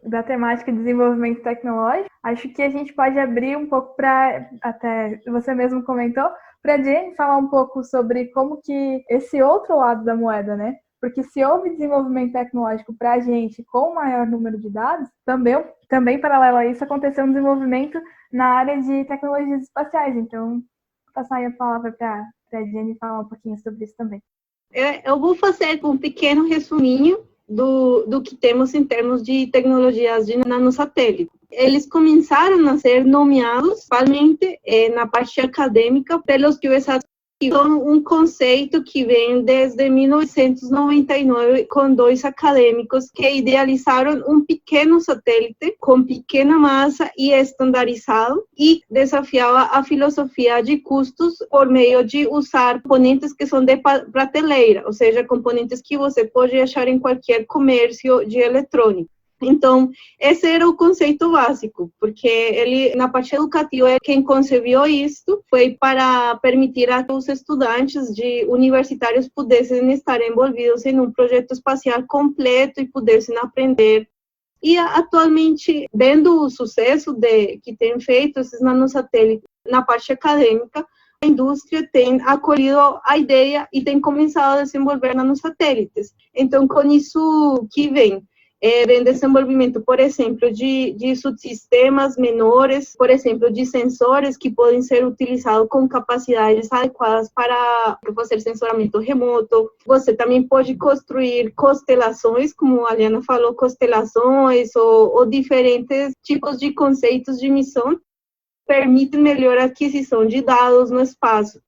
da temática de desenvolvimento tecnológico, acho que a gente pode abrir um pouco para, até você mesmo comentou, para a Jenny falar um pouco sobre como que esse outro lado da moeda, né? Porque se houve desenvolvimento tecnológico para a gente com o maior número de dados, também paralelo a isso, aconteceu um desenvolvimento na área de tecnologias espaciais. Então, vou passar aí a palavra para a Jenny falar um pouquinho sobre isso também.
Eu vou fazer um pequeno resuminho do que temos em termos de tecnologias de nanosatélite. Eles começaram a ser nomeados, principalmente na parte acadêmica, pelos QSAT. São um conceito que vem desde 1999 com dois acadêmicos que idealizaram um pequeno satélite com pequena massa e estandarizado e desafiava a filosofia de custos por meio de usar componentes que são de prateleira, ou seja, componentes que você pode achar em qualquer comércio de eletrônico. Então, esse era o conceito básico, porque ele, na parte educativa, quem concebeu isto foi para permitir a que os estudantes universitários pudessem estar envolvidos em um projeto espacial completo e pudessem aprender. E, atualmente, vendo o sucesso que tem feito esses nanosatélites na parte acadêmica, a indústria tem acolhido a ideia e tem começado a desenvolver nanosatélites. Então, com isso que vem desenvolvimento, por exemplo, de subsistemas menores, por exemplo, de sensores que podem ser utilizados com capacidades adequadas para fazer sensoramento remoto. Você também pode construir constelações, como a Liana falou, constelações ou diferentes tipos de conceitos de missão, permitem melhor aquisição de dados no espaço,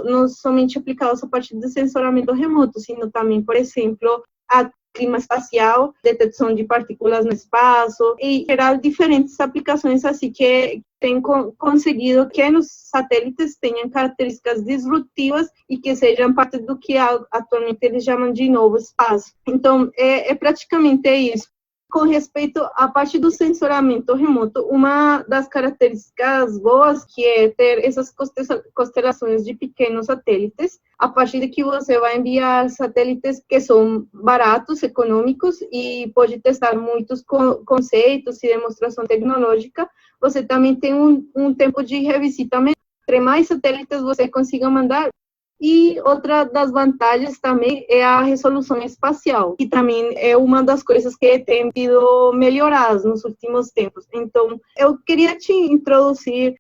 não somente aplicados a partir do sensoramento remoto, sino também, por exemplo, a clima espacial, detecção de partículas no espaço e gerar diferentes aplicações assim que tem conseguido que os satélites tenham características disruptivas e que sejam parte do que atualmente eles chamam de novo espaço. Então, é praticamente isso. Com respeito à parte do sensoramento remoto, uma das características boas que é ter essas constelações de pequenos satélites, a partir de que você vai enviar satélites que são baratos, econômicos e pode testar muitos conceitos e demonstração tecnológica, você também tem um tempo de revisita. Entre mais satélites você consiga mandar, E outra das vantagens também é a resolução espacial, que também é uma das coisas que tem sido melhoradas nos últimos tempos. Então, eu queria te introduzir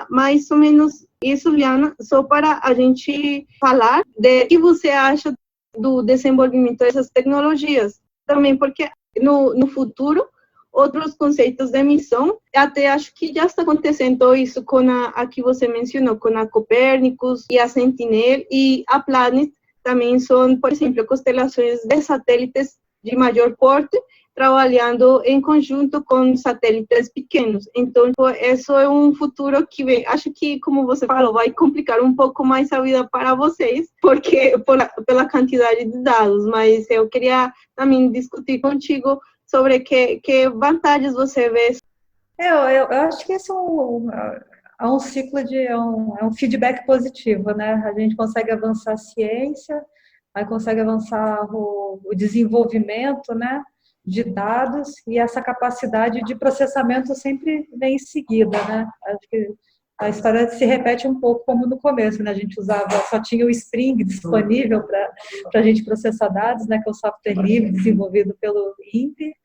mais ou menos isso, Liana, só para a gente falar de o que você acha do desenvolvimento dessas tecnologias. Também porque no futuro, outros conceitos de emissão, até acho que já está acontecendo isso com a que você mencionou, com a Copérnicus e a Sentinel e a Planet, também são, por exemplo, constelações de satélites de maior porte, trabalhando em conjunto com satélites pequenos. Então, isso é um futuro que vem. Acho que, como você falou, vai complicar um pouco mais a vida para vocês, porque pela quantidade de dados, mas eu queria também discutir contigo sobre que vantagens você vê.
Eu acho que esse é um ciclo é um feedback positivo, né? A gente consegue avançar a ciência, aí consegue avançar o desenvolvimento, né, de dados, e essa capacidade de processamento sempre vem em seguida, né? Acho que a história se repete um pouco como no começo, né? A gente só tinha o Spring disponível para a gente processar dados, né, que é o software livre desenvolvido pelo INPE,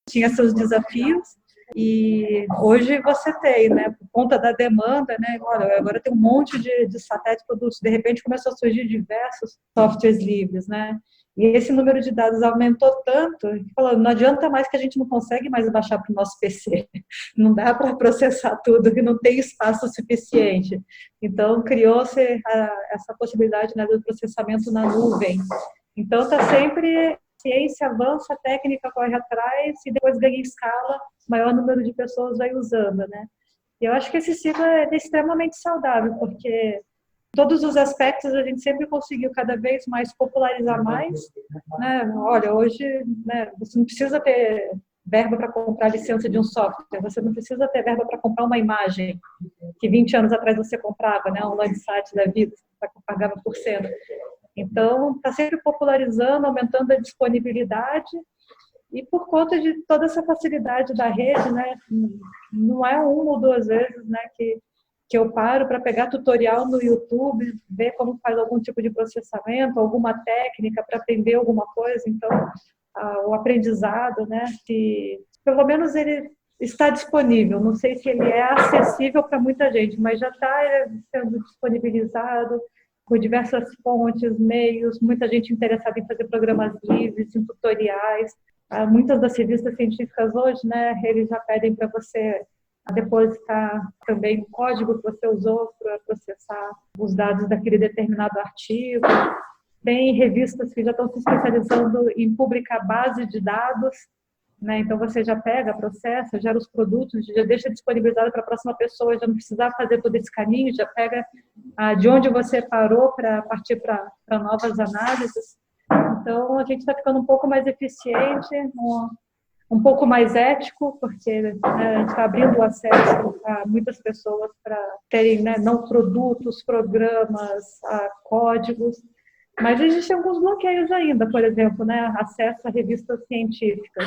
tinha seus desafios, e hoje você tem, né, por conta da demanda, né, olha, agora tem um monte de satélites produtos, de repente começou a surgir diversos softwares livres, né, e esse número de dados aumentou tanto, falando, não adianta mais que a gente não consegue mais baixar para o nosso PC, não dá para processar tudo, que não tem espaço suficiente. Então, criou-se essa possibilidade, né, do processamento na nuvem. Então, está sempre... ciência avança, a técnica corre atrás e depois ganha escala, maior número de pessoas vai usando, né? E eu acho que esse ciclo é extremamente saudável, porque todos os aspectos a gente sempre conseguiu cada vez mais popularizar mais, né? Olha, hoje, né, você não precisa ter verba para comprar a licença de um software, você não precisa ter verba para comprar uma imagem que 20 anos atrás você comprava, né? Um Landsat da vida, você pagava por cento. Então, está sempre popularizando, aumentando a disponibilidade, e por conta de toda essa facilidade da rede, né, não é uma ou duas vezes, né, que eu paro para pegar tutorial no YouTube, ver como faz algum tipo de processamento, alguma técnica para aprender alguma coisa. Então, o aprendizado, né, que pelo menos ele está disponível, não sei se ele é acessível para muita gente, mas já está sendo disponibilizado por diversas fontes, meios, muita gente interessada em fazer programas livres, em tutoriais. Muitas das revistas científicas hoje, né, eles já pedem para você depositar também o código que você usou para processar os dados daquele determinado artigo. Tem revistas que já estão se especializando em publicar base de dados, né? Então você já pega, processa, gera os produtos, já deixa disponibilizado para a próxima pessoa, já não precisar fazer todo esse caminho, já pega de onde você parou para partir para novas análises. Então a gente está ficando um pouco mais eficiente, um pouco mais ético, porque, né, a gente está abrindo o acesso a muitas pessoas para terem, né, não produtos, programas, códigos, mas existem alguns bloqueios ainda, por exemplo, né, acesso a revistas científicas.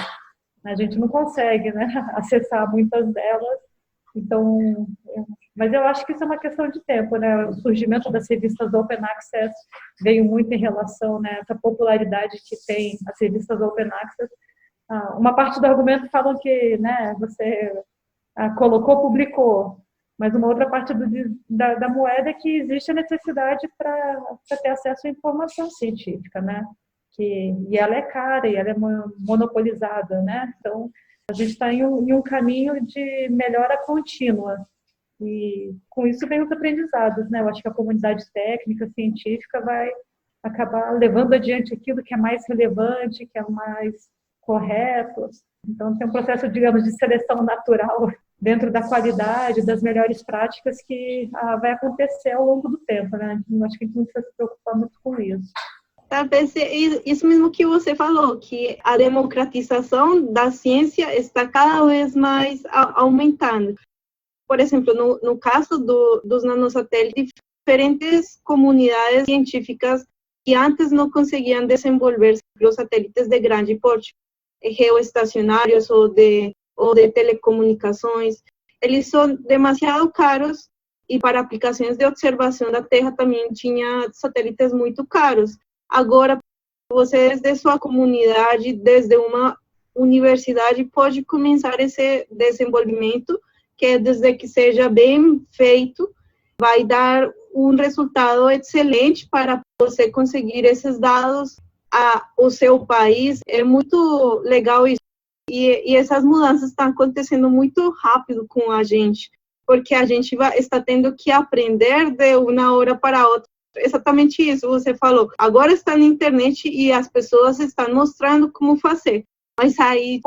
A gente não consegue, né, acessar muitas delas, então, mas eu acho que isso é uma questão de tempo, né? O surgimento das revistas Open Access veio muito em relação, né, a essa popularidade que tem as revistas Open Access. Uma parte do argumento falam que, né, você colocou, publicou, mas uma outra parte da moeda é que existe a necessidade para ter acesso à informação científica, né? E ela é cara e ela é monopolizada, né? Então, a gente está em um caminho de melhora contínua. E com isso vem os aprendizados, né? Eu acho que a comunidade técnica, científica vai acabar levando adiante aquilo que é mais relevante, que é mais correto. Então, tem um processo, digamos, de seleção natural dentro da qualidade, das melhores práticas que vai acontecer ao longo do tempo, né? Acho que a gente não precisa se preocupar muito com isso.
Talvez isso mesmo que você falou, que a democratização da ciência está cada vez mais aumentando. Por exemplo, no caso dos nanosatélites, diferentes comunidades científicas que antes não conseguiam desenvolver os satélites de grande porte, geoestacionários ou de telecomunicações, eles são demasiado caros e para aplicações de observação da Terra também tinha satélites muito caros. Agora, você desde sua comunidade, desde uma universidade, pode começar esse desenvolvimento, que desde que seja bem feito, vai dar um resultado excelente para você conseguir esses dados ao seu país. É muito legal isso. E essas mudanças estão acontecendo muito rápido com a gente, porque a gente está tendo que aprender de uma hora para outra. Exatamente isso, você falou. Agora está na internet e as pessoas estão mostrando como fazer. Mas aí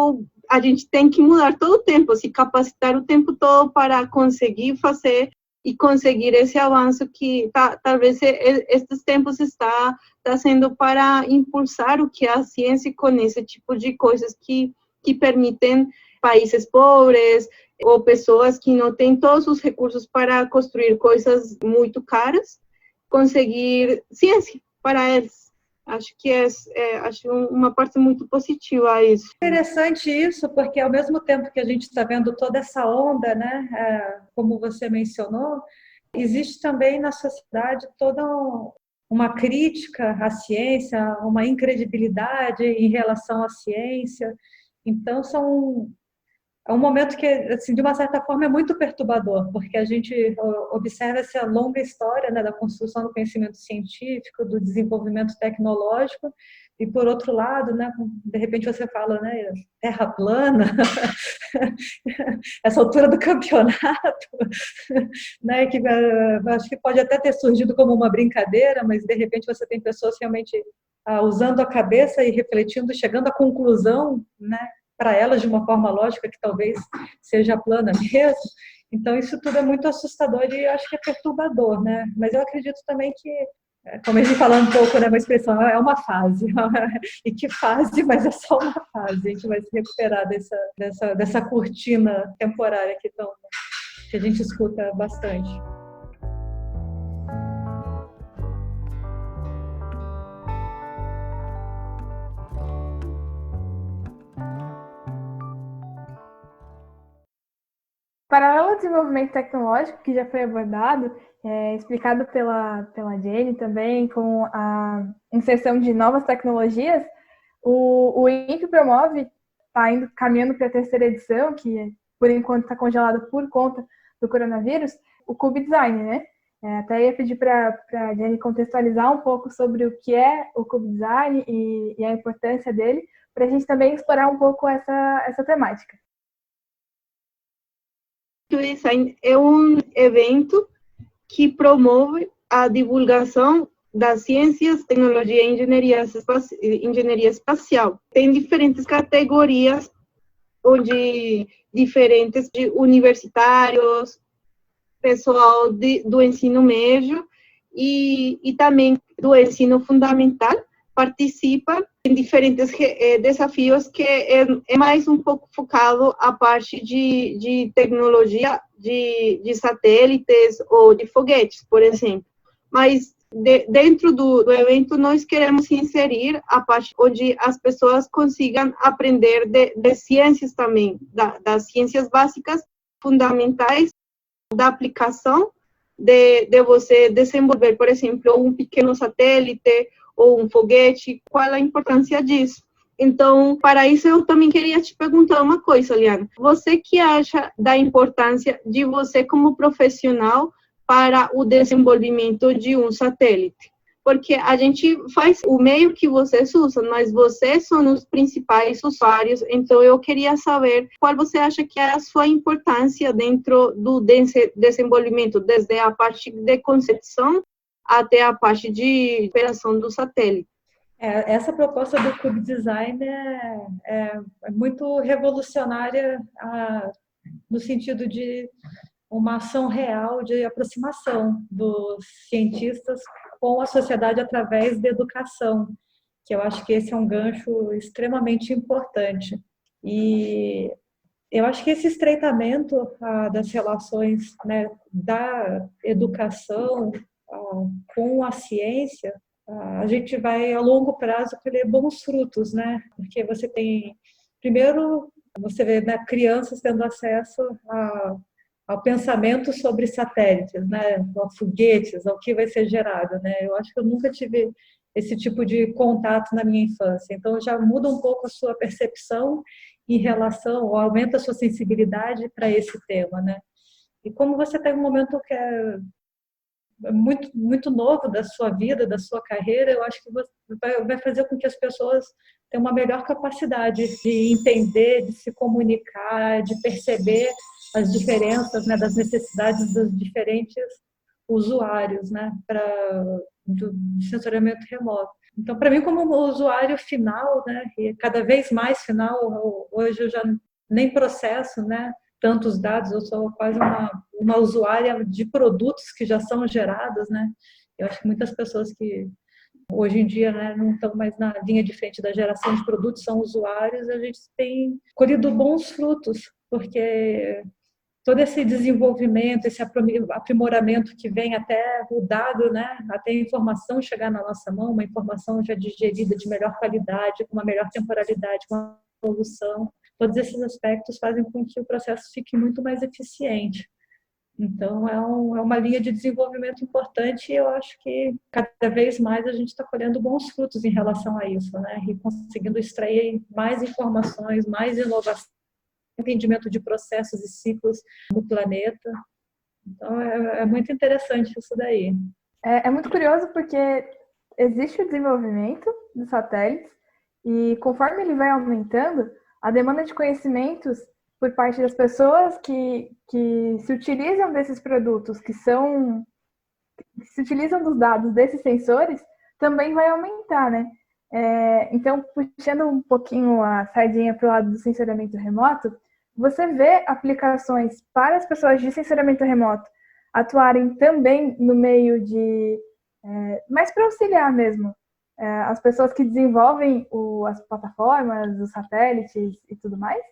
a gente tem que mudar todo o tempo, se capacitar o tempo todo para conseguir fazer e conseguir esse avanço que talvez estes tempos está sendo para impulsar o que é a ciência com esse tipo de coisas que permitem países pobres ou pessoas que não têm todos os recursos para construir coisas muito caras, conseguir ciência para eles. Acho que acho uma parte muito positiva isso.
Interessante isso, porque ao mesmo tempo que a gente está vendo toda essa onda, né, como você mencionou, existe também na sociedade toda uma crítica à ciência, uma incredibilidade em relação à ciência. Então, é um momento que, assim, de uma certa forma, é muito perturbador, porque a gente observa essa longa história, né, da construção do conhecimento científico, do desenvolvimento tecnológico, e, por outro lado, né, de repente você fala, né, terra plana, essa altura do campeonato, né, que acho que pode até ter surgido como uma brincadeira, mas, de repente, você tem pessoas realmente usando a cabeça e refletindo, chegando à conclusão, né, para elas de uma forma lógica que talvez seja plana mesmo. Então, isso tudo é muito assustador e eu acho que é perturbador, né? Mas eu acredito também que, como a gente fala um pouco, né, uma expressão, é uma fase. E que fase, mas é só uma fase. A gente vai se recuperar dessa cortina temporária que a gente escuta bastante.
Paralelo ao desenvolvimento tecnológico, que já foi abordado, explicado pela Jenny também, com a inserção de novas tecnologias, o INPE promove, está caminhando para a terceira edição, que por enquanto está congelado por conta do coronavírus, o Cube Design, né? Até ia pedir para a Jenny contextualizar um pouco sobre o que é o Cube Design e a importância dele, para a gente também explorar um pouco essa temática.
O Design é um evento que promove a divulgação das ciências, tecnologia e engenharia espacial. Tem diferentes categorias, onde diferentes universitários, pessoal do ensino médio e também do ensino fundamental participa em diferentes desafios que é mais um pouco focado a parte de tecnologia de satélites ou de foguetes, por exemplo. Mas dentro do evento nós queremos inserir a parte onde as pessoas consigam aprender de ciências também, das ciências básicas, fundamentais, da aplicação de você desenvolver, por exemplo, um pequeno satélite ou um foguete, qual a importância disso. Então, para isso, eu também queria te perguntar uma coisa, Liana. Você que acha da importância de você como profissional para o desenvolvimento de um satélite? Porque a gente faz o meio que vocês usam, mas vocês são os principais usuários, então eu queria saber qual você acha que é a sua importância dentro do desenvolvimento, desde a parte de concepção até a parte de operação do satélite.
Essa proposta do Cube Design é muito revolucionária no sentido de uma ação real de aproximação dos cientistas com a sociedade através da educação, que eu acho que esse é um gancho extremamente importante. E eu acho que esse estreitamento das relações, né, da educação com a ciência, a gente vai, a longo prazo, colher bons frutos, né? Porque você tem, primeiro, você vê, né, crianças tendo acesso ao pensamento sobre satélites, né, ou foguetes, ao que vai ser gerado, né? Eu acho que eu nunca tive esse tipo de contato na minha infância. Então já muda um pouco a sua percepção em relação, ou aumenta a sua sensibilidade para esse tema, né? E como você tem um momento que é muito, muito novo da sua vida, da sua carreira, eu acho que vai fazer com que as pessoas tenham uma melhor capacidade de entender, de se comunicar, de perceber as diferenças, né, das necessidades dos diferentes usuários, né, do sensoriamento remoto. Então, para mim, como usuário final, né, e cada vez mais final, hoje eu já nem processo, né, tantos dados, eu sou quase uma usuária de produtos que já são gerados, né? Eu acho que muitas pessoas que hoje em dia, né, não estão mais na linha de frente da geração de produtos, são usuários, a gente tem colhido bons frutos, porque todo esse desenvolvimento, esse aprimoramento que vem até o dado, né, até a informação chegar na nossa mão, uma informação já digerida de melhor qualidade, com uma melhor temporalidade, com uma solução, todos esses aspectos fazem com que o processo fique muito mais eficiente. Então, é uma linha de desenvolvimento importante e eu acho que cada vez mais a gente está colhendo bons frutos em relação a isso, né? E conseguindo extrair mais informações, mais inovação, entendimento de processos e ciclos no planeta. Então, é muito interessante isso daí.
É muito curioso porque existe o desenvolvimento dos satélites e conforme ele vai aumentando, a demanda de conhecimentos por parte das pessoas que se utilizam desses produtos, que se utilizam dos dados desses sensores, também vai aumentar, né? Então, puxando um pouquinho a sardinha para o lado do sensoriamento remoto, você vê aplicações para as pessoas de sensoriamento remoto atuarem também no meio de... mais para auxiliar mesmo, as pessoas que desenvolvem as plataformas, os satélites e tudo mais?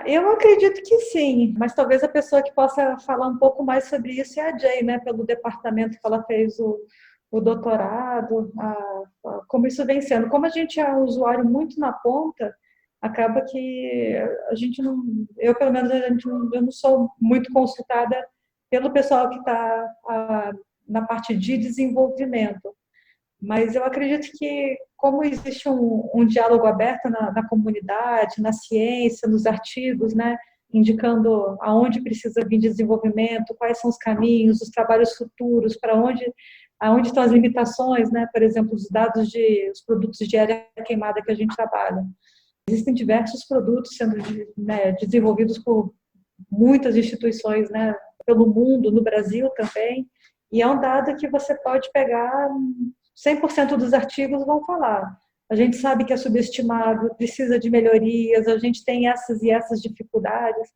Eu acredito que sim, mas talvez a pessoa que possa falar um pouco mais sobre isso é a Jay, né, pelo departamento que ela fez o doutorado, como isso vem sendo. Como a gente é um usuário muito na ponta, acaba que a gente não, eu pelo menos eu não sou muito consultada pelo pessoal que está na parte de desenvolvimento. Mas eu acredito que, como existe um diálogo aberto na comunidade, na ciência, nos artigos, né, indicando aonde precisa vir desenvolvimento, quais são os caminhos, os trabalhos futuros, aonde estão as limitações, né, por exemplo, os dados os produtos de área queimada que a gente trabalha. Existem diversos produtos sendo, né, desenvolvidos por muitas instituições, né, pelo mundo, no Brasil também, e é um dado que você pode pegar... 100% dos artigos vão falar. A gente sabe que é subestimado, precisa de melhorias, a gente tem essas e essas dificuldades.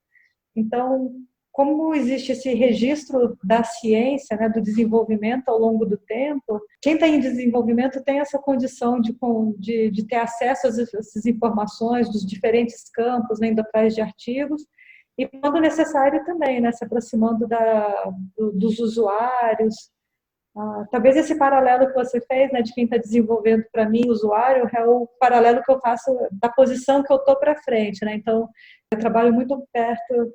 Então, como existe esse registro da ciência, né, do desenvolvimento ao longo do tempo, quem está em desenvolvimento tem essa condição de ter acesso a essas informações dos diferentes campos, né, indo atrás de artigos, e, quando necessário, também, né, se aproximando dos usuários. Talvez esse paralelo que você fez, né, de quem está desenvolvendo para mim, usuário, é o paralelo que eu faço da posição que eu estou para frente, né? Então, eu trabalho muito perto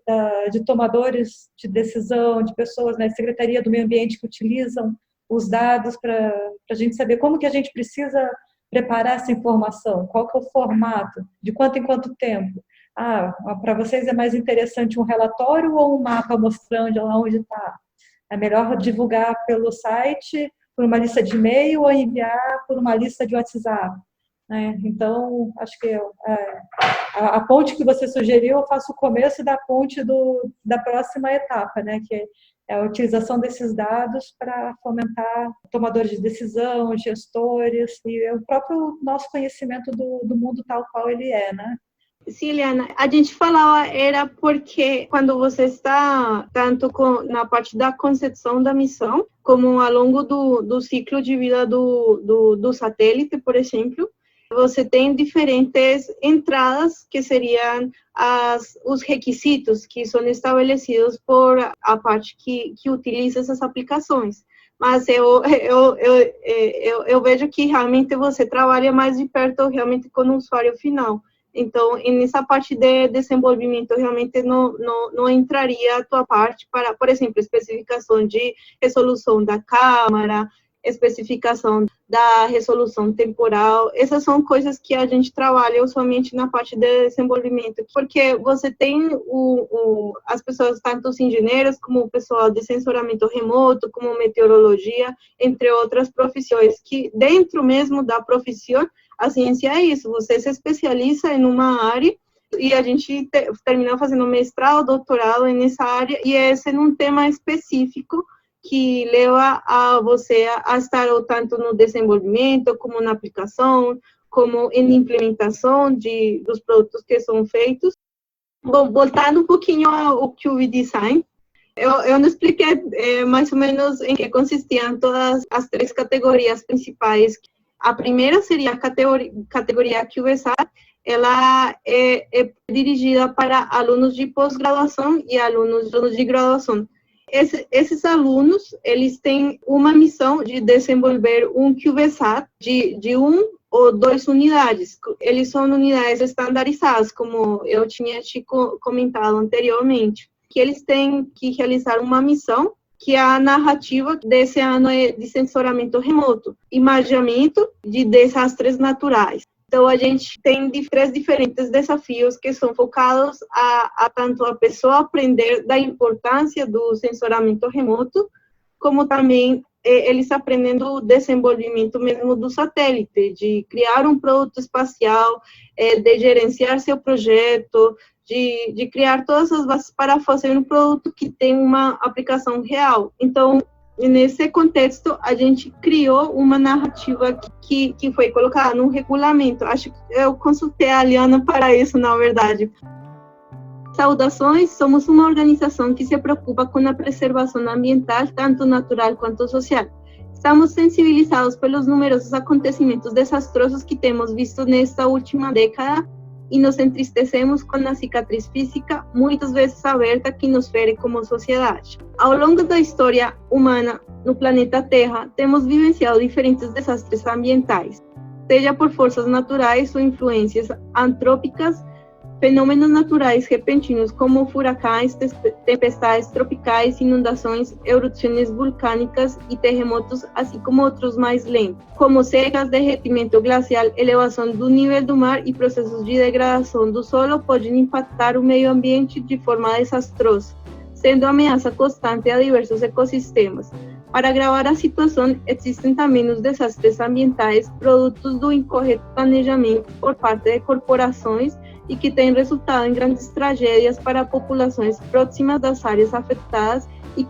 de tomadores de decisão, de pessoas, né, Secretaria do Meio Ambiente, que utilizam os dados para a gente saber como que a gente precisa preparar essa informação, qual que é o formato, de quanto em quanto tempo. Para vocês é mais interessante um relatório ou um mapa mostrando onde está? É melhor divulgar pelo site, por uma lista de e-mail, ou enviar por uma lista de WhatsApp, né? Então, acho que a ponte que você sugeriu, eu faço o começo da ponte da próxima etapa, né? Que é a utilização desses dados para fomentar tomadores de decisão, gestores, e o próprio nosso conhecimento do mundo tal qual ele é, né?
Sim, Eliana, a gente falava era porque quando você está tanto na parte da concepção da missão, como ao longo do ciclo de vida do satélite, por exemplo, você tem diferentes entradas que seriam os requisitos que são estabelecidos por a parte que utiliza essas aplicações. Mas eu vejo que realmente você trabalha mais de perto realmente com o usuário final. Então, nessa parte de desenvolvimento, realmente não entraria a tua parte para, por exemplo, especificação de resolução da câmara, especificação da resolução temporal. Essas são coisas que a gente trabalha somente na parte de desenvolvimento, porque você tem as pessoas, tanto os engenheiros como o pessoal de sensoramento remoto, como meteorologia, entre outras profissões, que dentro mesmo da profissão, a ciência é isso, você se especializa em uma área e a gente termina fazendo mestrado, doutorado nessa área, e esse é um tema específico que leva a você a estar tanto no desenvolvimento, como na aplicação, como em implementação dos produtos que são feitos. Bom, voltando um pouquinho ao QB Design, eu não expliquei mais ou menos em que consistiam todas as 3 categorias principais. A primeira seria a categoria QBSAT, ela é dirigida para alunos de pós-graduação e alunos de graduação. Esses alunos, eles têm uma missão de desenvolver um QBSAT de 1 ou 2 unidades. Eles são unidades estandarizadas, como eu tinha te comentado anteriormente, que eles têm que realizar uma missão, que é a narrativa desse ano de sensoramento remoto, imaginamento de desastres naturais. Então, a gente tem 3 diferentes desafios que são focados a tanto a pessoa aprender da importância do sensoramento remoto, como também eles aprendendo o desenvolvimento mesmo do satélite, de criar um produto espacial, de gerenciar seu projeto, de criar todas as bases para fazer um produto que tem uma aplicação real. Então, nesse contexto, a gente criou uma narrativa que foi colocada no regulamento. Acho que eu consultei a Liana para isso, na verdade. Saudações, somos uma organização que se preocupa com a preservação ambiental, tanto natural quanto social. Estamos sensibilizados pelos numerosos acontecimentos desastrosos que temos visto nesta última década e nos entristecemos com a cicatriz física, muitas vezes aberta, que nos fere como sociedade. Ao longo da história humana no planeta Terra, temos vivenciado diferentes desastres ambientais, seja por forças naturais ou influências antrópicas, fenômenos naturais repentinos como furacões, tempestades tropicais, inundações, erupções vulcânicas e terremotos, assim como outros mais lentos, como secas, derretimento glacial, elevação do nível do mar e processos de degradação do solo podem impactar o meio ambiente de forma desastrosa, sendo ameaça constante a diversos ecossistemas. Para agravar a situação, existem também os desastres ambientais, produtos do incorreto planejamento por parte de corporações e que têm resultado em grandes tragédias para populações próximas das áreas afetadas e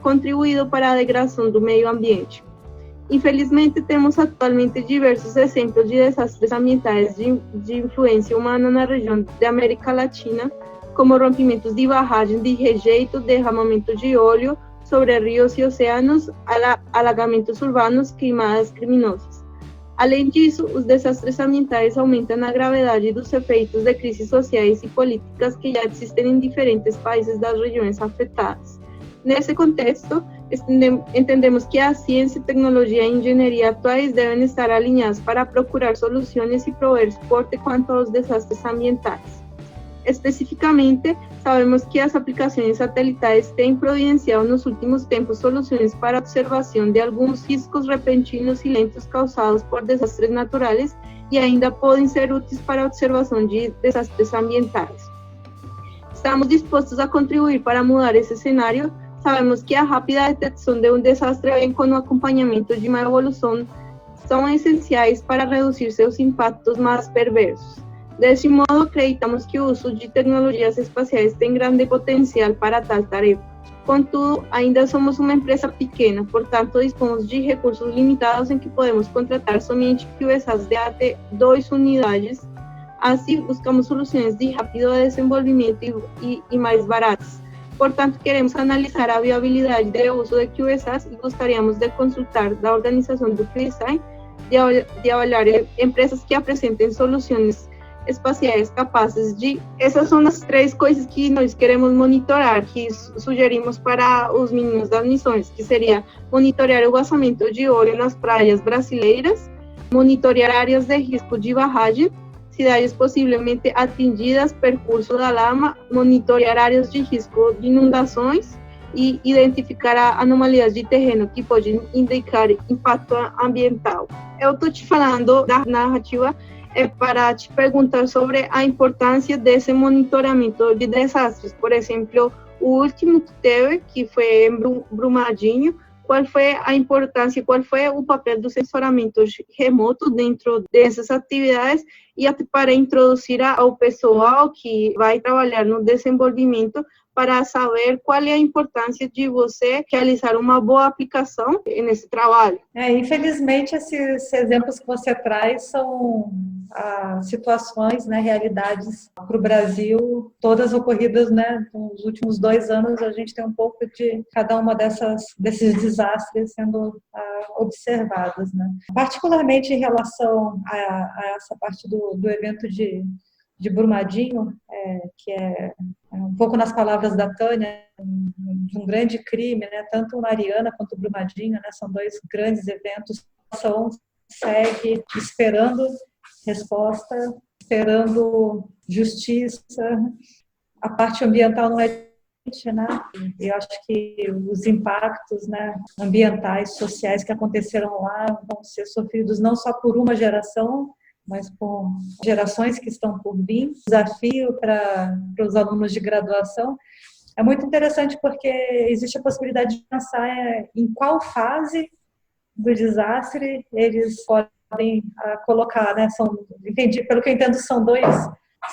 contribuído para a degradação do meio ambiente. Infelizmente, temos atualmente diversos exemplos de desastres ambientais de influência humana na região da América Latina, como rompimentos de barragens de rejeito, derramamento de óleo sobre rios e oceanos, alagamentos urbanos, queimadas criminosas. Além disso, os desastres ambientais aumentam a gravidade dos efeitos de crises sociais e políticas que já existem em diferentes países das regiões afetadas. Nesse contexto, entendemos que a ciência, tecnologia e engenharia atuais devem estar alinhadas para procurar soluções e prover suporte quanto aos desastres ambientais. Especificamente, sabemos que as aplicações satelitais têm providenciado nos últimos tempos soluções para a observação de alguns riscos repentinos e lentos causados por desastres naturais e ainda podem ser úteis para a observação de desastres ambientais. Estamos dispostos a contribuir para mudar esse cenário. Sabemos que a rápida detecção de um desastre bem como o acompanhamento de uma evolução são essenciais para reduzir seus impactos mais perversos. Desse modo, acreditamos que o uso de tecnologias espaciais tem grande potencial para tal tarefa. Contudo, ainda somos uma empresa pequena, portanto, dispomos de recursos limitados em que podemos contratar somente QBSATs de até 2 unidades. Assim, buscamos soluções de rápido desenvolvimento e mais baratas. Portanto, queremos analisar a viabilidade do uso de QBSATs e gostaríamos de consultar da organização do QDesign de avaliar empresas que apresentem soluções espaciais capazes de... Essas são as 3 coisas que nós queremos monitorar, que sugerimos para os meninos das missões, que seria monitorar o vazamento de óleo nas praias brasileiras, monitorar áreas de risco de barragem, cidades possivelmente atingidas por curso da lama, monitorar áreas de risco de inundações e identificar anomalias de terreno que podem indicar impacto ambiental. Eu estou te falando da narrativa para te perguntar sobre a importância desse monitoramento de desastres. Por exemplo, o último que teve, que foi em Brumadinho, qual foi a importância, qual foi o papel do sensoramento remoto dentro dessas atividades e até para introduzir ao pessoal que vai trabalhar no desenvolvimento para saber qual é a importância de você realizar uma boa aplicação nesse trabalho.
Infelizmente, esses exemplos que você traz são situações, né, realidades para o Brasil, todas ocorridas, né, nos últimos 2 anos. A gente tem um pouco de cada uma desses desastres sendo observados, né? Particularmente em relação a essa parte do evento de Brumadinho, que é um pouco nas palavras da Tânia, de um grande crime, né? Tanto Mariana quanto Brumadinho, né? São 2 grandes eventos. A população segue esperando resposta, esperando justiça. A parte ambiental não é diferente, né? Eu acho que os impactos, né, ambientais, sociais que aconteceram lá vão ser sofridos não só por uma geração, mas por gerações que estão por vir. Desafio para os alunos de graduação é muito interessante porque existe a possibilidade de pensar em qual fase do desastre eles podem colocar, né? Pelo que eu entendo, são 2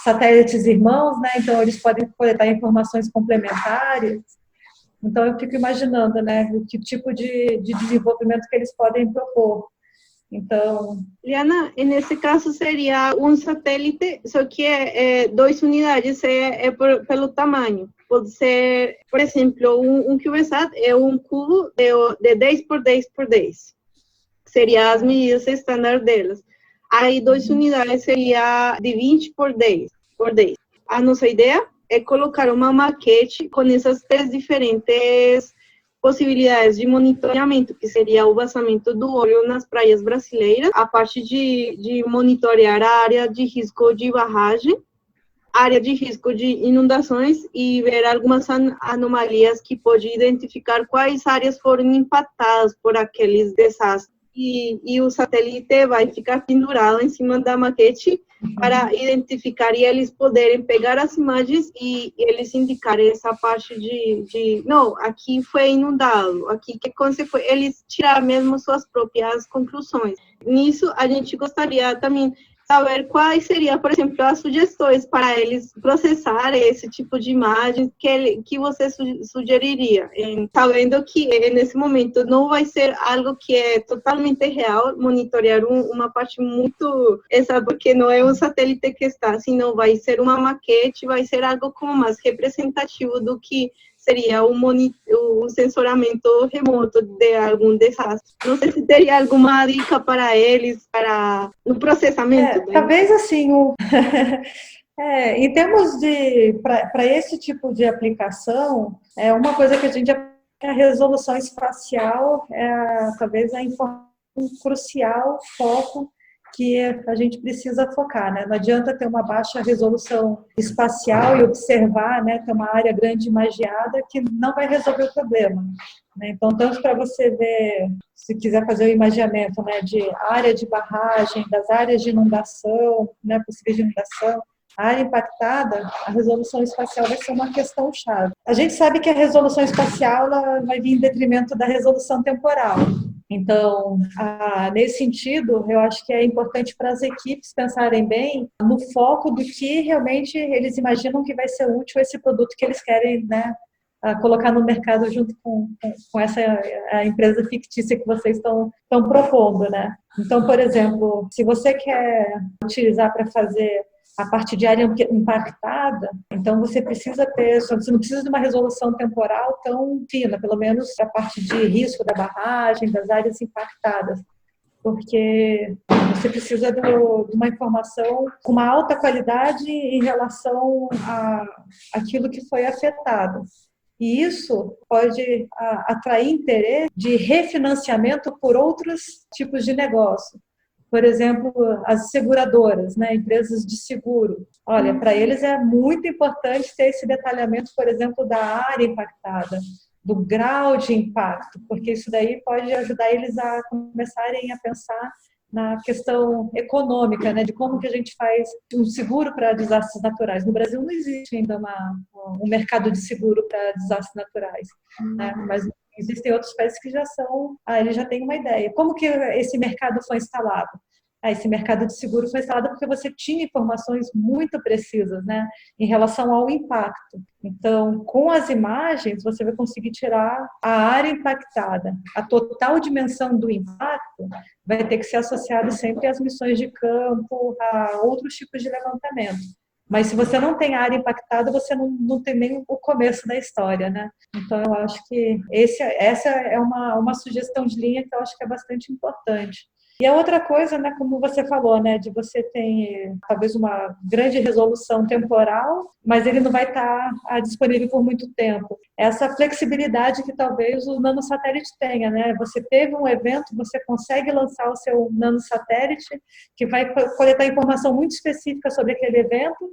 satélites irmãos, né? Então eles podem coletar informações complementares. Então eu fico imaginando, né, que tipo de desenvolvimento que eles podem propor. Então,
Liana, nesse caso seria um satélite, só que 2 unidades pelo tamanho. Pode ser, por exemplo, um CubeSat é um cubo de 10 por 10 por 10. Seria as medidas estándar delas. Aí 2 unidades seria de 20 por 10 por 10. A nossa ideia é colocar uma maquete com essas 3 diferentes possibilidades de monitoramento, que seria o vazamento do óleo nas praias brasileiras, a parte de monitorear a área de risco de barragem, área de risco de inundações e ver algumas anomalias que pode identificar quais áreas foram impactadas por aqueles desastres. E o satélite vai ficar pendurado em cima da maquete para identificar e eles poderem pegar as imagens e eles indicarem essa parte não, aqui foi inundado, aqui que consequência, eles tirar mesmo suas próprias conclusões. Nisso, a gente gostaria também saber quais seriam, por exemplo, as sugestões para eles processarem esse tipo de imagens que você sugeriria, sabendo que nesse momento não vai ser algo que é totalmente real, monitorear uma parte muito, porque não é um satélite que está, senão vai ser uma maquete, vai ser algo como mais representativo do que seria um sensoramento remoto de algum desastre. Não sei se teria alguma dica para eles, no processamento.
Talvez assim, em termos para esse tipo de aplicação, uma coisa que a gente a resolução espacial talvez a informação crucial, foco que a gente precisa focar, né? Não adianta ter uma baixa resolução espacial e observar, né, ter uma área grande imagiada que não vai resolver o problema, né? Então, tanto para você ver, se quiser fazer o imaginamento, né, de área de barragem, das áreas de inundação, né, possíveis de inundação, a área impactada, a resolução espacial vai ser uma questão chave. A gente sabe que a resolução espacial ela vai vir em detrimento da resolução temporal. Então, nesse sentido, eu acho que é importante para as equipes pensarem bem no foco do que realmente eles imaginam que vai ser útil esse produto que eles querem, né, colocar no mercado junto com essa empresa fictícia que vocês estão propondo, né? Então, por exemplo, se você quer utilizar para fazer a parte de área impactada, então você precisa você não precisa de uma resolução temporal tão fina, pelo menos a parte de risco da barragem, das áreas impactadas, porque você precisa de uma informação com uma alta qualidade em relação àquilo que foi afetado. E isso pode atrair interesse de refinanciamento por outros tipos de negócio. por exemplo, as seguradoras, né, empresas de seguro. Olha, para eles é muito importante ter esse detalhamento, por exemplo, da área impactada, do grau de impacto, porque isso daí pode ajudar eles a começarem a pensar na questão econômica, né, de como que a gente faz um seguro para desastres naturais. No Brasil não existe ainda um mercado de seguro para desastres naturais, né, mas existem outros países que já são, eles já têm uma ideia. Como que esse mercado foi instalado? Esse mercado de seguro foi instalado porque você tinha informações muito precisas, né, em relação ao impacto. Então, com as imagens, você vai conseguir tirar a área impactada. A total dimensão do impacto vai ter que ser associado sempre às missões de campo, a outros tipos de levantamento. Mas se você não tem área impactada, você não tem nem o começo da história, né? Então, eu acho que essa é uma sugestão de linha que eu acho que é bastante importante. E a outra coisa, né, como você falou, né, de você ter talvez uma grande resolução temporal, mas ele não vai estar disponível por muito tempo. Essa flexibilidade que talvez o nanosatélite tenha, né? Você teve um evento, você consegue lançar o seu nanosatélite, que vai coletar informação muito específica sobre aquele evento,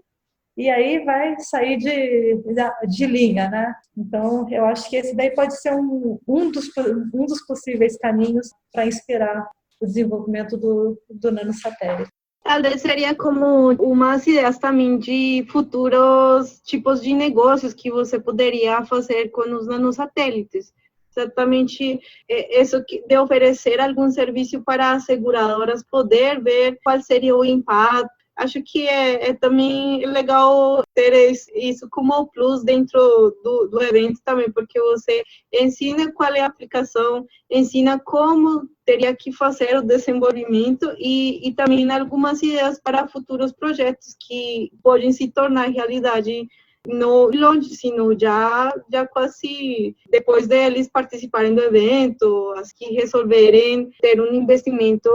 e aí vai sair de linha, né? Então, eu acho que esse daí pode ser um dos possíveis caminhos para inspirar o desenvolvimento do nanosatélite.
Talvez seria como umas ideias também de futuros tipos de negócios que você poderia fazer com os nanosatélites. Exatamente isso de oferecer algum serviço para as seguradoras poder ver qual seria o impacto. Acho que é também legal ter isso como plus dentro do evento também, porque você ensina qual é a aplicação, ensina como teria que fazer o desenvolvimento e também algumas ideias para futuros projetos que podem se tornar realidade no longe, sino já quase depois deles participarem do evento, as que resolverem ter um investimento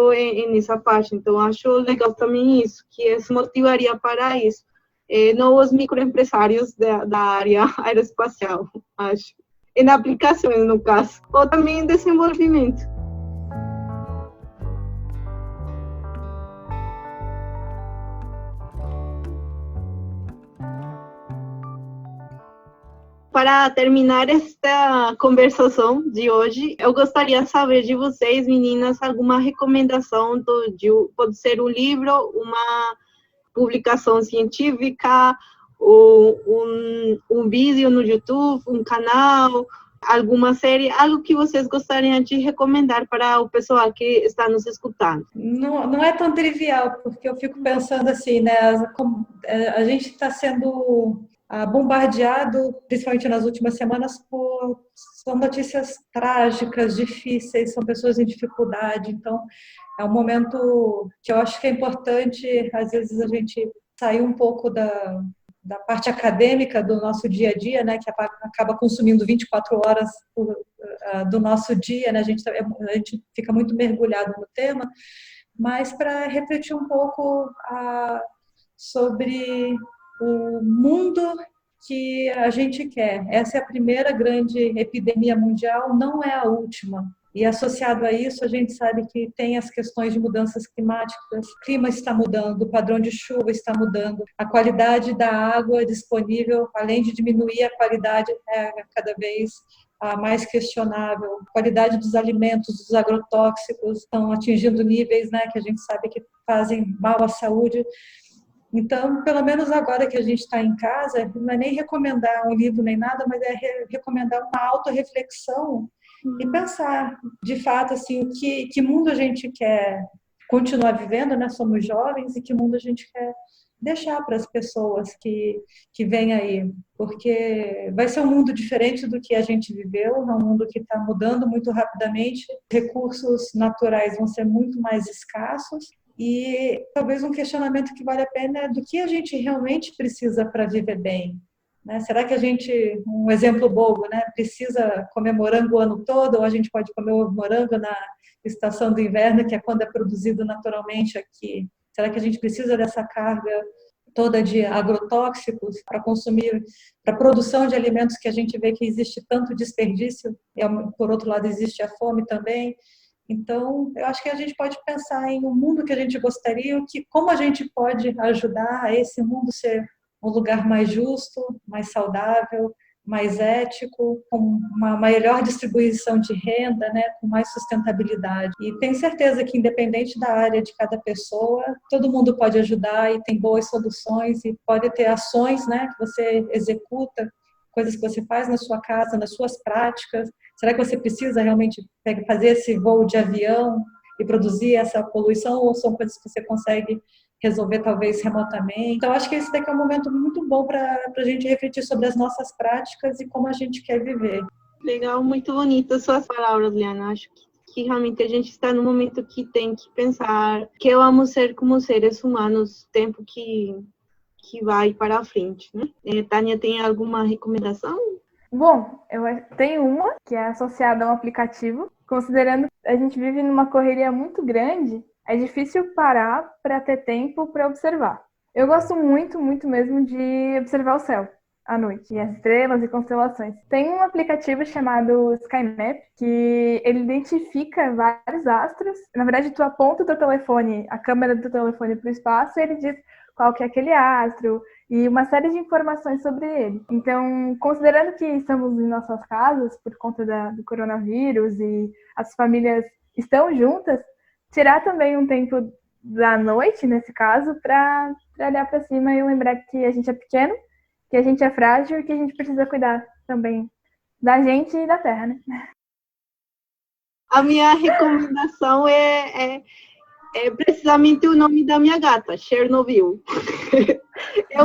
nessa parte. Então, acho legal também isso, que isso motivaria para isso. Novos microempresários da área aeroespacial, acho. Em aplicações, no caso. Ou também em desenvolvimento. Para terminar esta conversação de hoje, eu gostaria de saber de vocês, meninas, alguma recomendação pode ser um livro, uma publicação científica, ou um vídeo no YouTube, um canal, alguma série, algo que vocês gostariam de recomendar para o pessoal que está nos escutando.
Não é tão trivial, porque eu fico pensando assim, né? A gente está sendo bombardeado, principalmente nas últimas semanas, são notícias trágicas, difíceis, são pessoas em dificuldade. Então, é um momento que eu acho que é importante, às vezes, a gente sair um pouco da parte acadêmica do nosso dia a dia, né, que acaba consumindo 24 horas do nosso dia, né, a gente fica muito mergulhado no tema, mas para refletir um pouco sobre o mundo que a gente quer. Essa é a primeira grande epidemia mundial, não é a última. E associado a isso, a gente sabe que tem as questões de mudanças climáticas, o clima está mudando, o padrão de chuva está mudando, a qualidade da água disponível, além de diminuir a qualidade, é cada vez mais questionável. A qualidade dos alimentos, dos agrotóxicos, estão atingindo níveis, né, que a gente sabe que fazem mal à saúde. Então, pelo menos agora que a gente está em casa, não é nem recomendar um livro nem nada, mas é recomendar uma autorreflexão e pensar, de fato, assim, que mundo a gente quer continuar vivendo, né? Somos jovens, e que mundo a gente quer deixar para as pessoas que vêm aí, porque vai ser um mundo diferente do que a gente viveu, é um mundo que está mudando muito rapidamente, recursos naturais vão ser muito mais escassos, e talvez um questionamento que vale a pena é do que a gente realmente precisa para viver bem. Né? Será que a gente, um exemplo bobo, né, precisa comer morango o ano todo, ou a gente pode comer o morango na estação do inverno, que é quando é produzido naturalmente aqui? Será que a gente precisa dessa carga toda de agrotóxicos para consumir, para a produção de alimentos que a gente vê que existe tanto desperdício, e por outro lado existe a fome também? Então, eu acho que a gente pode pensar em um mundo que a gente gostaria, como a gente pode ajudar a esse mundo ser um lugar mais justo, mais saudável, mais ético, com uma melhor distribuição de renda, né, com mais sustentabilidade. E tenho certeza que, independente da área de cada pessoa, todo mundo pode ajudar e tem boas soluções e pode ter ações, né, que você executa, coisas que você faz na sua casa, nas suas práticas. Será que você precisa realmente fazer esse voo de avião e produzir essa poluição, ou são coisas que você consegue resolver talvez remotamente? Então, acho que esse daqui é um momento muito bom para a gente refletir sobre as nossas práticas e como a gente quer viver.
Legal, muito bonita suas palavras, Liana. Acho que realmente a gente está no momento que tem que pensar que vamos ser como seres humanos no tempo que vai para a frente, né? Tânia, tem alguma recomendação?
Bom, eu tenho uma que é associada a um aplicativo. Considerando que a gente vive numa correria muito grande, é difícil parar para ter tempo para observar. Eu gosto muito, muito mesmo de observar o céu à noite, e as estrelas e constelações. Tem um aplicativo chamado SkyMap, que ele identifica vários astros. Na verdade, tu aponta o teu telefone, a câmera do teu telefone para o espaço, e ele diz qual que é aquele astro, e uma série de informações sobre ele. Então, considerando que estamos em nossas casas por conta do coronavírus e as famílias estão juntas, tirar também um tempo da noite, nesse caso, para olhar para cima e lembrar que a gente é pequeno, que a gente é frágil e que a gente precisa cuidar também da gente e da Terra, né?
A minha recomendação é precisamente o nome da minha gata, Chernobyl. É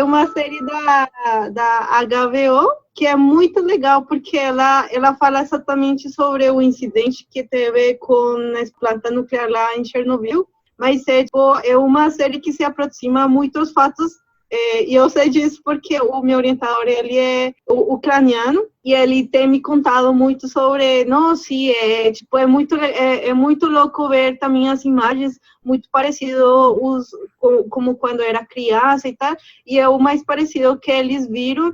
uma série da HBO que é muito legal, porque ela fala exatamente sobre o incidente que teve com a planta nuclear lá em Chernobyl, mas é uma série que se aproxima a muitos fatos. E eu sei disso porque o meu orientador, ele é ucraniano, e ele tem me contado muito sobre, é muito louco ver também as imagens, muito parecido como quando era criança e tal, e é o mais parecido que eles viram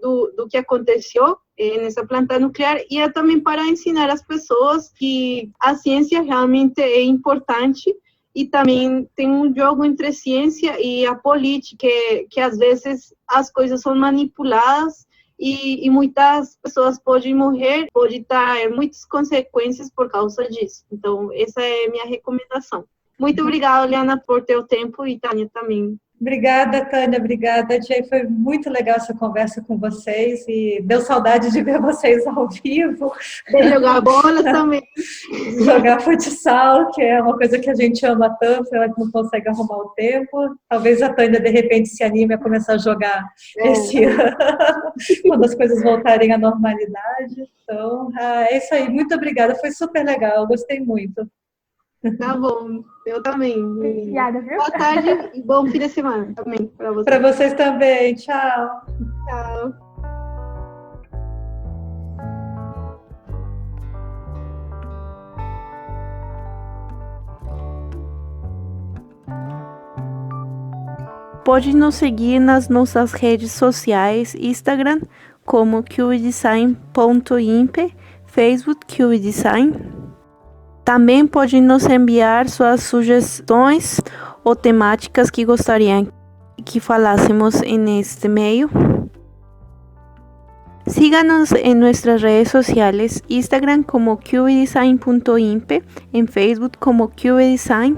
do que aconteceu nessa planta nuclear, e é também para ensinar as pessoas que a ciência realmente é importante. E também tem um jogo entre a ciência e a política, que às vezes as coisas são manipuladas e muitas pessoas podem morrer, pode ter muitas consequências por causa disso. Então, essa é a minha recomendação. Muito obrigada, Liana, por teu tempo, e Tânia também.
Obrigada, Tânia, obrigada, Jay. Foi muito legal essa conversa com vocês e deu saudade de ver vocês ao vivo.
De jogar bola também.
Jogar futsal, que é uma coisa que a gente ama tanto, ela não consegue arrumar o tempo. Talvez a Tânia, de repente, se anime a começar a jogar esse ano, quando as coisas voltarem à normalidade. Então, é isso aí. Muito obrigada, foi super legal, gostei muito.
Tá bom, eu também.
Obrigada, viu?
Boa tarde e bom fim de semana também para vocês.
Para vocês também, tchau.
Tchau.
Pode nos seguir nas nossas redes sociais, Instagram como qdesign.imp, Facebook qdesign. Também pode nos enviar suas sugestões ou temáticas que gostariam que falássemos neste meio. Síganos en nuestras redes sociales, Instagram como qdesign.imp, en Facebook como qdesign.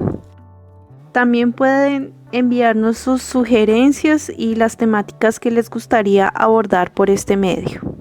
También pueden enviarnos sus sugerencias y las temáticas que les gustaría abordar por este medio.